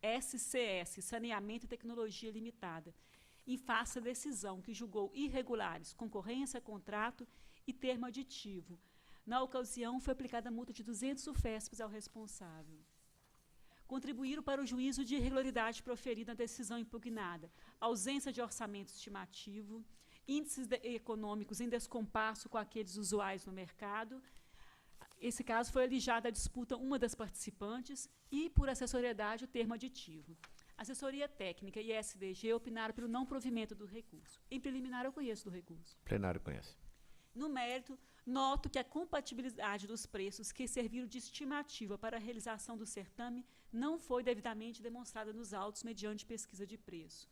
SCS, Saneamento e Tecnologia Limitada, em face da decisão que julgou irregulares concorrência, contrato e termo aditivo. Na ocasião, foi aplicada a multa de 200 UFESPs ao responsável. Contribuíram para o juízo de irregularidade proferida na decisão impugnada, ausência de orçamento estimativo, índices econômicos em descompasso com aqueles usuais no mercado. Esse caso foi alijada a disputa uma das participantes e, por acessoriedade, o termo aditivo. Assessoria Técnica e SDG opinaram pelo não provimento do recurso. Em preliminar, eu conheço do recurso. Plenário conhece. No mérito, noto que a compatibilidade dos preços que serviram de estimativa para a realização do certame não foi devidamente demonstrada nos autos mediante pesquisa de preço.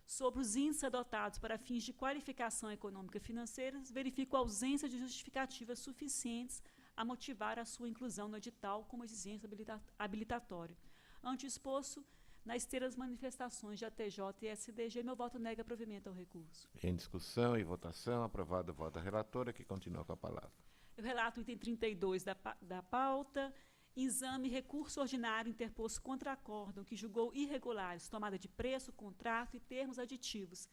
Sobre os índices adotados para fins de qualificação econômica e financeira, verifico a ausência de justificativas suficientes a motivar a sua inclusão no edital como exigência habilitatória. Ante o exposto, na esteira das manifestações de ATJ e SDG, meu voto nega provimento ao recurso. Em discussão e votação, aprovado o voto da relatora, que continua com a palavra. Eu relato o item 32 da pauta. Exame recurso ordinário interposto contra acórdão que julgou irregulares tomada de preço, contrato e termos aditivos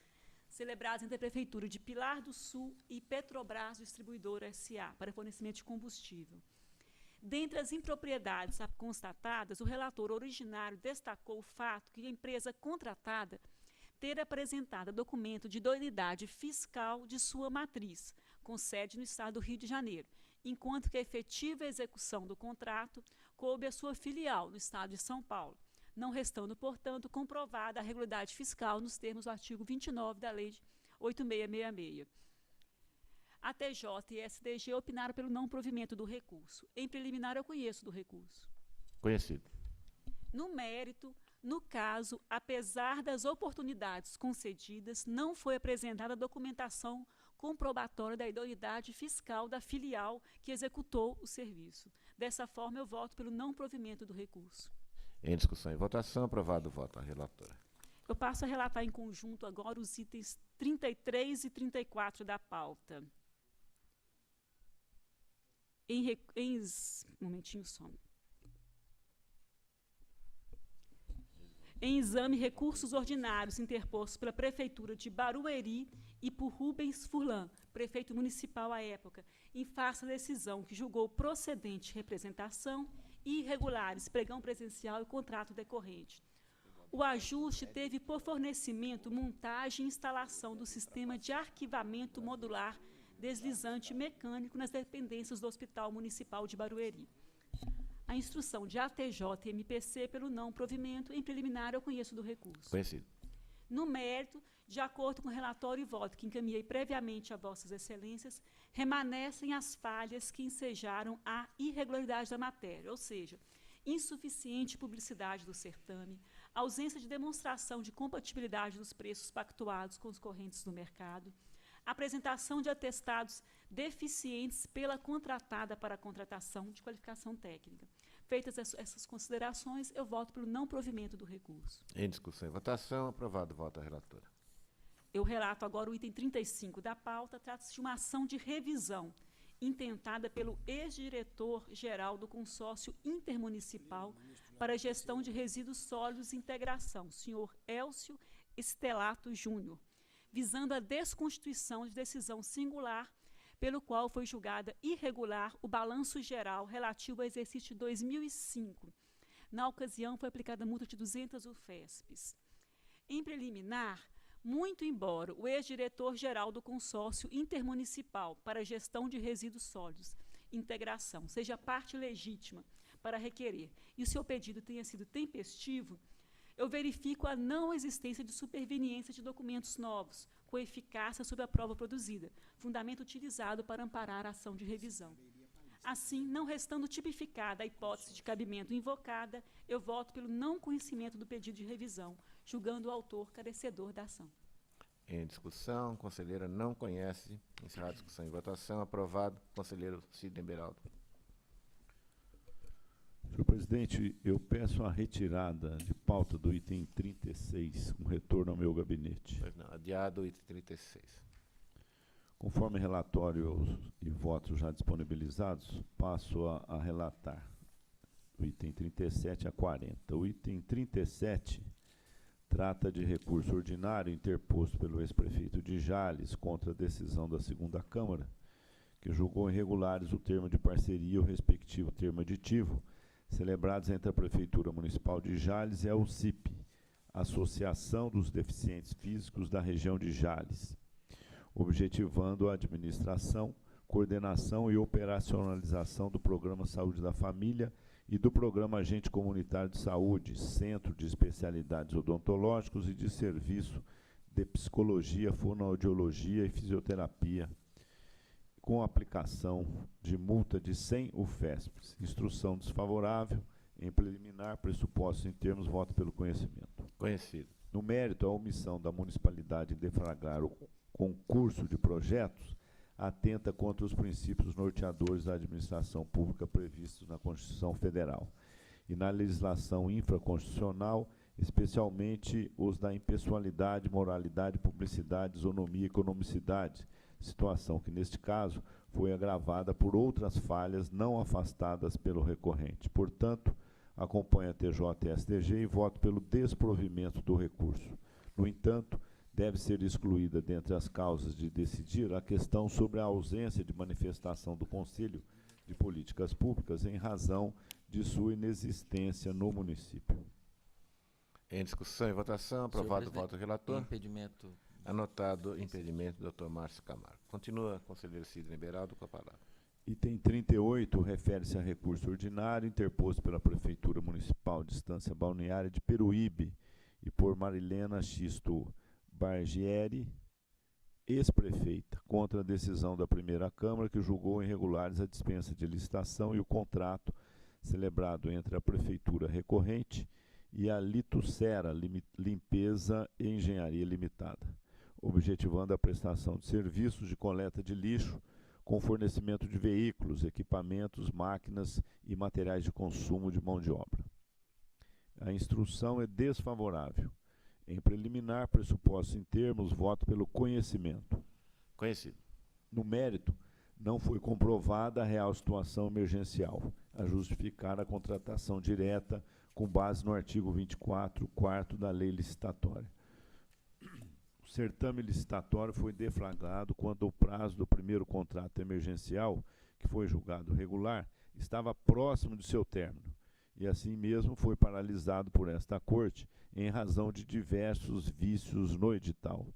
celebrados entre a Prefeitura de Pilar do Sul e Petrobras Distribuidora S.A. para fornecimento de combustível. Dentre as impropriedades constatadas, o relator originário destacou o fato que a empresa contratada ter apresentado documento de idoneidade fiscal de sua matriz, com sede no estado do Rio de Janeiro, enquanto que a efetiva execução do contrato coube à sua filial no estado de São Paulo, não restando, portanto, comprovada a regularidade fiscal nos termos do artigo 29 da Lei 8666. A TJ e SDG opinaram pelo não provimento do recurso. Em preliminar, eu conheço do recurso. Conhecido. No mérito, no caso, apesar das oportunidades concedidas, não foi apresentada a documentação comprobatória da idoneidade fiscal da filial que executou o serviço. Dessa forma, eu voto pelo não provimento do recurso. Em discussão e votação, aprovado o voto da relatora. Eu passo a relatar em conjunto agora os itens 33 e 34 da pauta. Um momentinho só. Em exame, recursos ordinários interpostos pela Prefeitura de Barueri e por Rubens Furlan, prefeito municipal à época, em face da decisão que julgou procedente representação e irregulares pregão presencial e contrato decorrente. O ajuste teve por fornecimento montagem e instalação do sistema de arquivamento modular deslizante mecânico nas dependências do Hospital Municipal de Barueri. A instrução de ATJ e MPC pelo não provimento, em preliminar, eu conheço do recurso. Conhecido. No mérito, de acordo com o relatório e voto que encaminhei previamente a Vossas Excelências, remanescem as falhas que ensejaram a irregularidade da matéria, ou seja, insuficiente publicidade do certame, ausência de demonstração de compatibilidade dos preços pactuados com os correntes do mercado, apresentação de atestados deficientes pela contratada para a contratação de qualificação técnica. Feitas essas considerações, eu voto pelo não provimento do recurso. Em discussão e votação, aprovado o voto da relatora. Eu relato agora o item 35 da pauta. Trata-se de uma ação de revisão intentada pelo ex-diretor-geral do Consórcio Intermunicipal para a Gestão de Resíduos Sólidos e Integração, senhor Elcio Estelato Júnior, visando a desconstituição de decisão singular pelo qual foi julgada irregular o balanço geral relativo ao exercício de 2005. Na ocasião, foi aplicada multa de 200 UFESPs. Em preliminar, muito embora o ex-diretor-geral do Consórcio Intermunicipal para a Gestão de Resíduos Sólidos, integração, seja parte legítima para requerer e o seu pedido tenha sido tempestivo, eu verifico a não existência de superveniência de documentos novos, com eficácia sobre a prova produzida, fundamento utilizado para amparar a ação de revisão. Assim, não restando tipificada a hipótese de cabimento invocada, eu voto pelo não conhecimento do pedido de revisão, julgando o autor carecedor da ação. Em discussão, a conselheira não conhece. Encerrada a discussão e votação, aprovado. Conselheiro Sidney Beraldo. Senhor presidente, eu peço a retirada de pauta do item 36, com retorno ao meu gabinete. Pois não, adiado o item 36. Conforme relatório e votos já disponibilizados, passo a relatar. do item 37 a 40. O item 37 trata de recurso ordinário interposto pelo ex-prefeito de Jales contra a decisão da segunda Câmara, que julgou irregulares o termo de parceria e o respectivo termo aditivo, celebrados entre a Prefeitura Municipal de Jales e a UCIP, Associação dos Deficientes Físicos da Região de Jales, objetivando a administração, coordenação e operacionalização do Programa Saúde da Família e do Programa Agente Comunitário de Saúde, Centro de Especialidades Odontológicos e de Serviço de Psicologia, Fonoaudiologia e Fisioterapia, com aplicação de multa de 100 UFESPs. Instrução desfavorável. Em preliminar, pressupostos em termos, voto pelo conhecimento. Conhecido. No mérito, a omissão da municipalidade em deflagrar o concurso de projetos atenta contra os princípios norteadores da administração pública previstos na Constituição Federal e na legislação infraconstitucional, especialmente os da impessoalidade, moralidade, publicidade, isonomia e economicidade, situação que, neste caso, foi agravada por outras falhas não afastadas pelo recorrente. Portanto, acompanho a TJ e STG e voto pelo desprovimento do recurso. No entanto, deve ser excluída dentre as causas de decidir a questão sobre a ausência de manifestação do Conselho de Políticas Públicas em razão de sua inexistência no município. Em discussão e votação, aprovado o voto do relator. Impedimento. Anotado impedimento do Dr. Márcio Camargo. Continua, conselheiro Sidney Beraldo, com a palavra. Item 38 refere-se a recurso ordinário interposto pela Prefeitura Municipal de Estância Balneária de Peruíbe e por Marilena Xisto Bargieri, ex-prefeita, contra a decisão da primeira Câmara que julgou irregulares a dispensa de licitação e o contrato celebrado entre a Prefeitura recorrente e a Litucera Limpeza e Engenharia Limitada, objetivando a prestação de serviços de coleta de lixo com fornecimento de veículos, equipamentos, máquinas e materiais de consumo de mão de obra. A instrução é desfavorável. Em preliminar, pressupostos em termos, voto pelo conhecimento. Conhecido. No mérito, não foi comprovada a real situação emergencial, a justificar a contratação direta com base no artigo 24, 4º da Lei Licitatória. O certame licitatório foi deflagrado quando o prazo do primeiro contrato emergencial, que foi julgado regular, estava próximo de seu término, e assim mesmo foi paralisado por esta Corte em razão de diversos vícios no edital.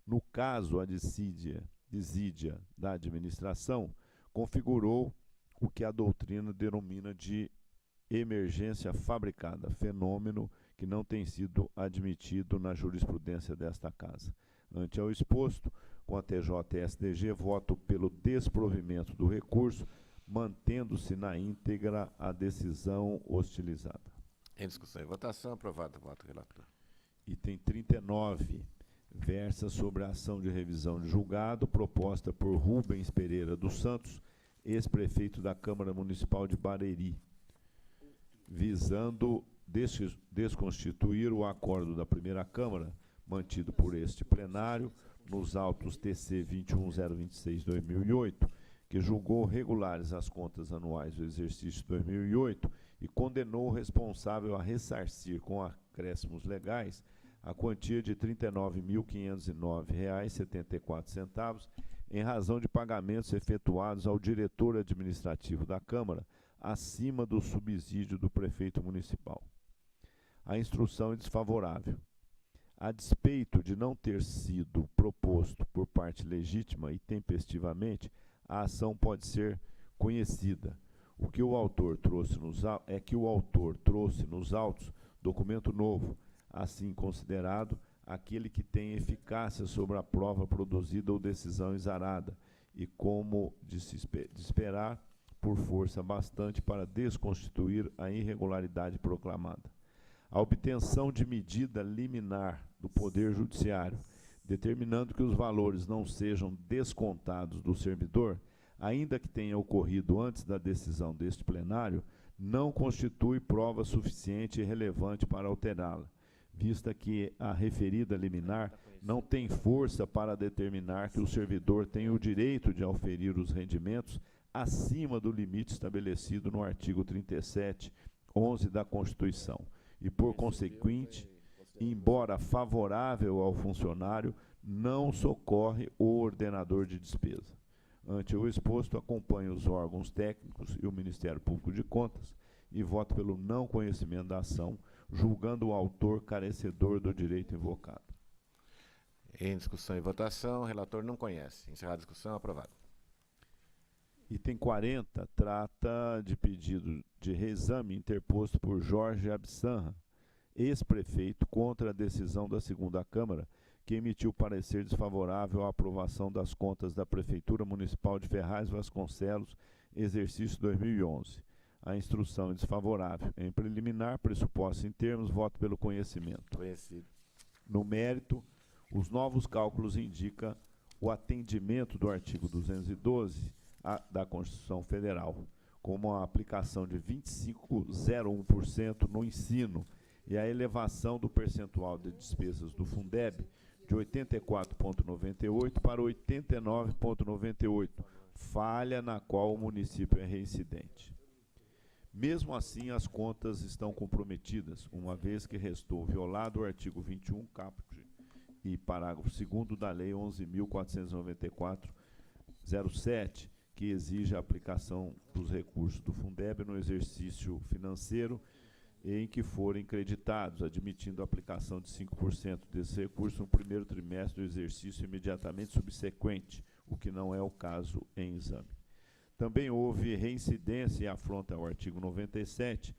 No caso, a desídia da administração configurou o que a doutrina denomina de emergência fabricada, fenômeno que não tem sido admitido na jurisprudência desta Casa. Ante ao exposto, com a TJ e STG, voto pelo desprovimento do recurso, mantendo-se na íntegra a decisão hostilizada. Em discussão e votação, aprovado o voto do relator. Item 39, versa sobre a ação de revisão de julgado proposta por Rubens Pereira dos Santos, ex-prefeito da Câmara Municipal de Barueri, visando desconstituir o acordo da primeira Câmara, mantido por este plenário, nos autos TC 21026/2008, que julgou regulares as contas anuais do exercício 2008 e condenou o responsável a ressarcir com acréscimos legais a quantia de R$ 39.509,74 em razão de pagamentos efetuados ao diretor administrativo da Câmara acima do subsídio do prefeito municipal. A instrução é desfavorável. A despeito de não ter sido proposto por parte legítima e tempestivamente, a ação pode ser conhecida. O que o autor trouxe nos autos documento novo, assim considerado aquele que tem eficácia sobre a prova produzida ou decisão exarada, e como de se esperar, por força bastante para desconstituir a irregularidade proclamada. A obtenção de medida liminar do Poder Judiciário, determinando que os valores não sejam descontados do servidor, ainda que tenha ocorrido antes da decisão deste plenário, não constitui prova suficiente e relevante para alterá-la, vista que a referida liminar não tem força para determinar que o servidor tem o direito de auferir os rendimentos acima do limite estabelecido no artigo 37(11) da Constituição e, por consequente, embora favorável ao funcionário, não socorre o ordenador de despesa. Ante o exposto, acompanho os órgãos técnicos e o Ministério Público de Contas e voto pelo não conhecimento da ação, julgando o autor carecedor do direito invocado. Em discussão e votação, o relator não conhece. Encerrada a discussão, aprovado. Item 40 trata de pedido de reexame interposto por Jorge Absanra, ex-prefeito, contra a decisão da segunda Câmara, que emitiu parecer desfavorável à aprovação das contas da Prefeitura Municipal de Ferraz Vasconcelos, exercício 2011. A instrução é desfavorável. Em preliminar, pressuposto em termos, voto pelo conhecimento. Conhecido. No mérito, os novos cálculos indicam o atendimento do artigo 212 da Constituição Federal, como a aplicação de 25,01% no ensino e a elevação do percentual de despesas do Fundeb de 84,98% para 89,98%, falha na qual o município é reincidente. Mesmo assim, as contas estão comprometidas, uma vez que restou violado o artigo 21, caput e parágrafo 2º da Lei 11.494/07, que exige a aplicação dos recursos do Fundeb no exercício financeiro em que forem creditados, admitindo a aplicação de 5% desses recursos no primeiro trimestre do exercício imediatamente subsequente, o que não é o caso em exame. Também houve reincidência e afronta ao artigo 97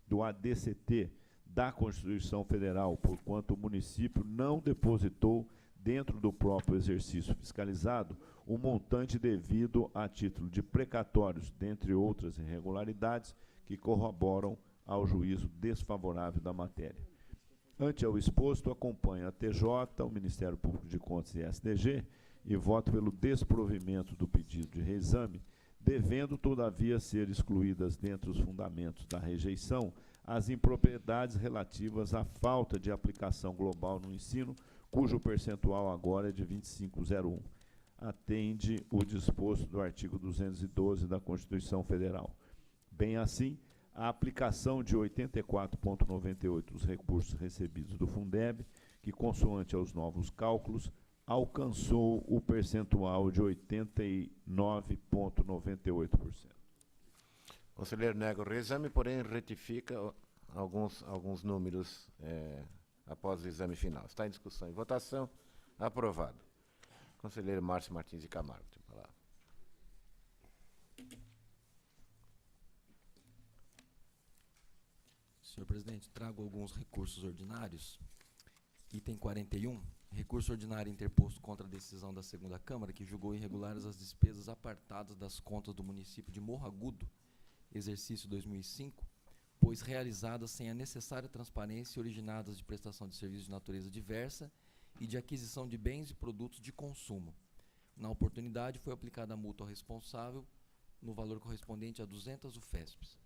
do ADCT da Constituição Federal, porquanto o município não depositou dentro do próprio exercício fiscalizado o montante devido a título de precatórios, dentre outras irregularidades que corroboram ao juízo desfavorável da matéria. Ante ao exposto, acompanha a TJ, o Ministério Público de Contas e SDG e voto pelo desprovimento do pedido de reexame, devendo, todavia, ser excluídas dentre os fundamentos da rejeição as impropriedades relativas à falta de aplicação global no ensino, cujo percentual agora é de 25,01. Atende o disposto do artigo 212 da Constituição Federal. Bem assim, a aplicação de 84,98 dos recursos recebidos do Fundeb, que, consoante aos novos cálculos, alcançou o percentual de 89,98%. Conselheiro nega o reexame, porém retifica alguns números após o exame final. Está em discussão e votação. Aprovado. Conselheiro Márcio Martins de Camargo, tem a palavra. Senhor presidente, trago alguns recursos ordinários. Item 41, recurso ordinário interposto contra a decisão da segunda Câmara, que julgou irregulares as despesas apartadas das contas do município de Morro Agudo, exercício 2005, pois realizadas sem a necessária transparência e originadas de prestação de serviços de natureza diversa e de aquisição de bens e produtos de consumo. Na oportunidade, foi aplicada a multa ao responsável no valor correspondente a 200 UFESPs.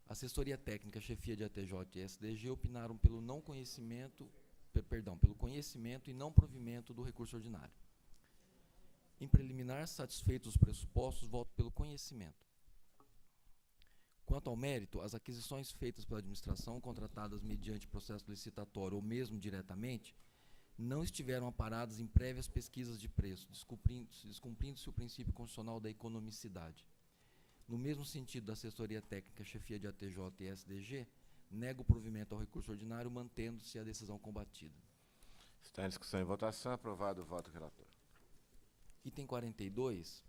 A assessoria técnica, chefia de ATJ e SDG opinaram pelo conhecimento e não provimento do recurso ordinário. Em preliminar, satisfeitos os pressupostos, voto pelo conhecimento. Quanto ao mérito, as aquisições feitas pela administração, contratadas mediante processo licitatório ou mesmo diretamente, não estiveram amparadas em prévias pesquisas de preço, descumprindo-se o princípio constitucional da economicidade. No mesmo sentido da assessoria técnica, chefia de ATJ e SDG, nego o provimento ao recurso ordinário, mantendo-se a decisão combatida. Está em discussão e votação. Aprovado o voto do relator. Item 42,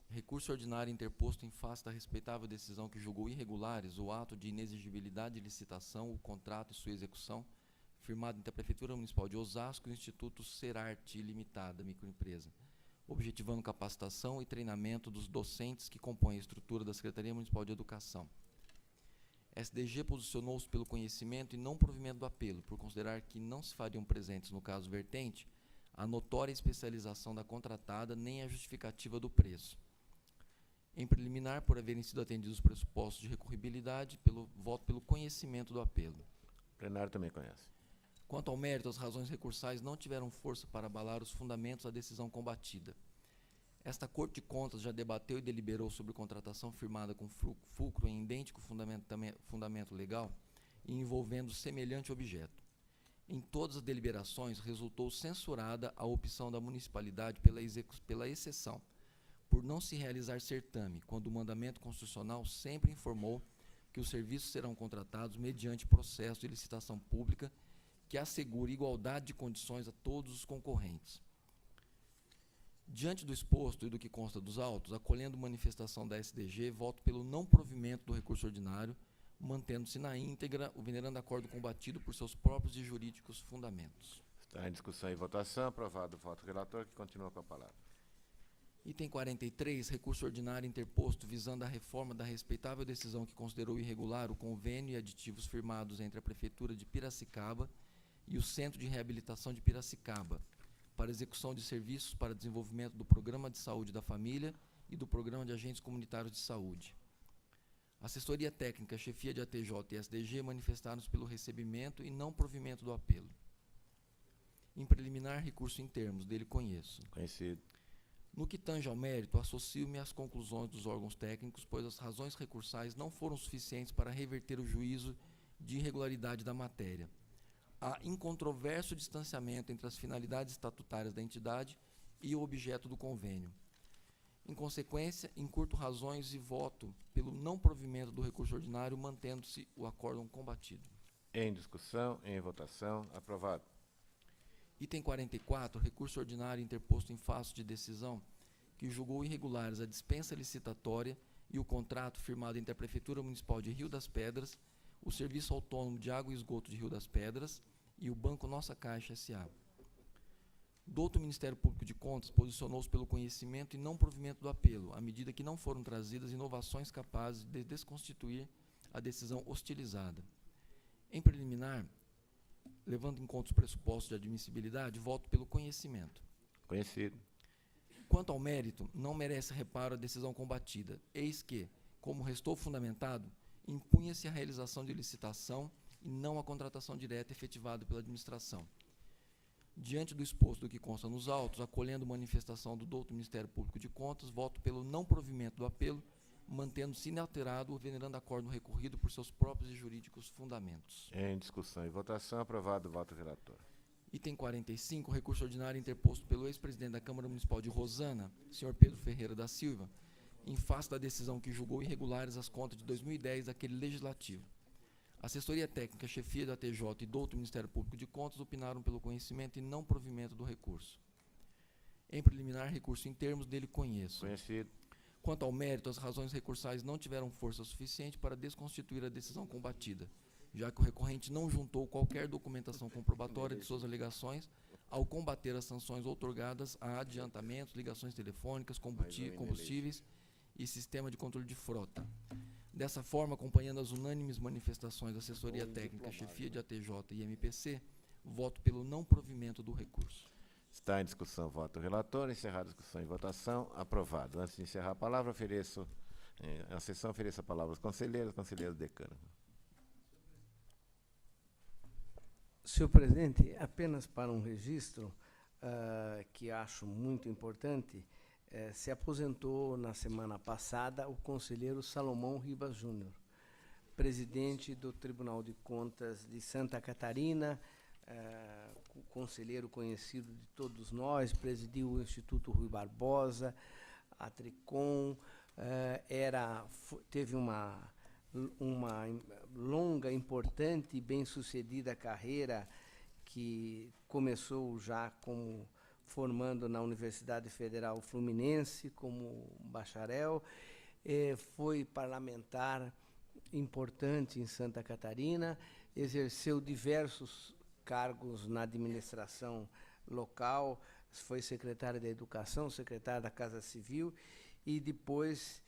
recurso ordinário interposto em face da respeitável decisão que julgou irregulares o ato de inexigibilidade de licitação, o contrato e sua execução, firmado entre a Prefeitura Municipal de Osasco e o Instituto Serarte Limitada, microempresa, objetivando capacitação e treinamento dos docentes que compõem a estrutura da Secretaria Municipal de Educação. SDG posicionou-se pelo conhecimento e não provimento do apelo, por considerar que não se fariam presentes, no caso vertente, a notória especialização da contratada nem a justificativa do preço. Em preliminar, por haverem sido atendidos os pressupostos de recorribilidade, voto pelo conhecimento do apelo. O plenário também conhece. Quanto ao mérito, as razões recursais não tiveram força para abalar os fundamentos da decisão combatida. Esta Corte de Contas já debateu e deliberou sobre contratação firmada com fulcro em idêntico fundamento legal e envolvendo semelhante objeto. Em todas as deliberações, resultou censurada a opção da municipalidade pela exceção, por não se realizar certame, quando o mandamento constitucional sempre informou que os serviços serão contratados mediante processo de licitação pública que assegure igualdade de condições a todos os concorrentes. Diante do exposto e do que consta dos autos, acolhendo manifestação da SDG, voto pelo não provimento do recurso ordinário, mantendo-se na íntegra o venerando acordo combatido por seus próprios e jurídicos fundamentos. Está em discussão e votação. Aprovado o voto do relator, que continua com a palavra. Item 43, recurso ordinário interposto visando a reforma da respeitável decisão que considerou irregular o convênio e aditivos firmados entre a Prefeitura de Piracicaba e o Centro de Reabilitação de Piracicaba, para execução de serviços para desenvolvimento do Programa de Saúde da Família e do Programa de Agentes Comunitários de Saúde. Assessoria Técnica, Chefia de ATJ e SDG manifestaram-se pelo recebimento e não provimento do apelo. Em preliminar, recurso em termos, dele conheço. Conhecido. No que tange ao mérito, associo-me às conclusões dos órgãos técnicos, pois as razões recursais não foram suficientes para reverter o juízo de irregularidade da matéria. Há incontroverso distanciamento entre as finalidades estatutárias da entidade e o objeto do convênio. Em consequência, encurto razões e voto pelo não provimento do recurso ordinário, mantendo-se o acórdão combatido. Em discussão, em votação. Aprovado. Item 44, recurso ordinário interposto em face de decisão que julgou irregulares a dispensa licitatória e o contrato firmado entre a Prefeitura Municipal de Rio das Pedras, o Serviço Autônomo de Água e Esgoto de Rio das Pedras e o Banco Nossa Caixa S.A. Douto Ministério Público de Contas posicionou-se pelo conhecimento e não provimento do apelo, à medida que não foram trazidas inovações capazes de desconstituir a decisão hostilizada. Em preliminar, levando em conta os pressupostos de admissibilidade, voto pelo conhecimento. Conhecido. Quanto ao mérito, não merece reparo a decisão combatida, eis que, como restou fundamentado, impunha-se a realização de licitação e não a contratação direta efetivada pela administração. Diante do exposto do que consta nos autos, acolhendo manifestação do douto Ministério Público de Contas, voto pelo não provimento do apelo, mantendo-se inalterado o venerando acordo recorrido por seus próprios e jurídicos fundamentos. Em discussão e votação. Aprovado o voto do relator. Item 45, recurso ordinário interposto pelo ex-presidente da Câmara Municipal de Rosana, senhor Pedro Ferreira da Silva, em face da decisão que julgou irregulares as contas de 2010 daquele legislativo. Assessoria Técnica, Chefia da TJ e douto Ministério Público de Contas opinaram pelo conhecimento e não provimento do recurso. Em preliminar, recurso em termos, dele conheço. Conhecido. Quanto ao mérito, as razões recursais não tiveram força suficiente para desconstituir a decisão combatida, já que o recorrente não juntou qualquer documentação comprobatória de suas alegações ao combater as sanções outorgadas a adiantamentos, ligações telefônicas, combustíveis e sistema de controle de frota. Dessa forma, acompanhando as unânimes manifestações da Assessoria Técnica, Chefia de ATJ e MPC, voto pelo não provimento do recurso. Está em discussão o voto do relator. Encerrada a discussão e votação. Aprovado. Antes de encerrar a palavra, a sessão ofereço a palavra aos conselheiros, conselheiro decano. Senhor presidente, apenas para um registro que acho muito importante, se aposentou na semana passada o conselheiro Salomão Ribas Júnior, presidente do Tribunal de Contas de Santa Catarina, conselheiro conhecido de todos nós, presidiu o Instituto Rui Barbosa, a Tricom, teve uma longa, importante e bem-sucedida carreira que começou já como formando na Universidade Federal Fluminense como bacharel, foi parlamentar importante em Santa Catarina, exerceu diversos cargos na administração local, foi secretário da Educação, secretário da Casa Civil e depois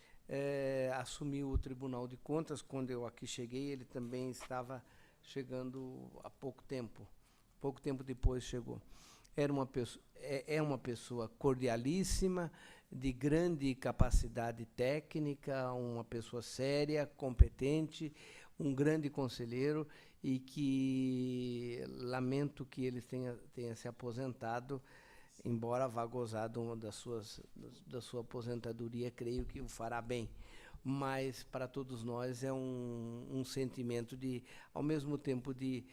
assumiu o Tribunal de Contas. Quando eu aqui cheguei, ele também estava chegando há pouco tempo depois chegou. É uma pessoa cordialíssima, de grande capacidade técnica, uma pessoa séria, competente, um grande conselheiro e que lamento que ele tenha se aposentado. embora vá gozar da sua aposentadoria, creio que o fará bem. Mas, para todos nós, é um sentimento de, ao mesmo tempo, de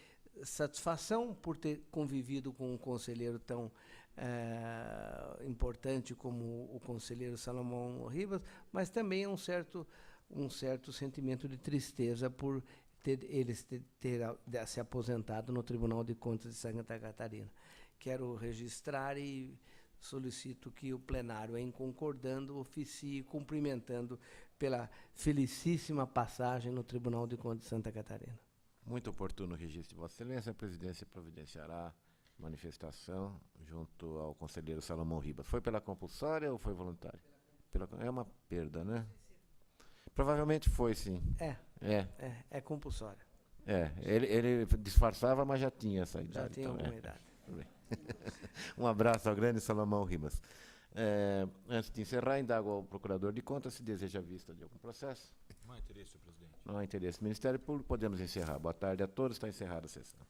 satisfação por ter convivido com um conselheiro tão importante como o conselheiro Salomão Ribas, mas também um certo sentimento de tristeza por ele ter se aposentado no Tribunal de Contas de Santa Catarina. Quero registrar e solicito que o plenário, em concordando, oficie cumprimentando pela felicíssima passagem no Tribunal de Contas de Santa Catarina. Muito oportuno o registro de Vossa Excelência. A presidência providenciará manifestação junto ao conselheiro Salomão Ribas. Foi pela compulsória ou foi voluntária? É uma perda, né? Provavelmente foi, sim. É compulsória. Ele disfarçava, mas já tinha essa idade. Já tinha alguma idade. Tudo bem. Um abraço ao grande Salomão Ribas. Antes de encerrar, indago ao procurador de contas se deseja vista de algum processo. Não há interesse, senhor presidente. Não há interesse do Ministério Público, podemos encerrar. Boa tarde a todos, está encerrada a sessão.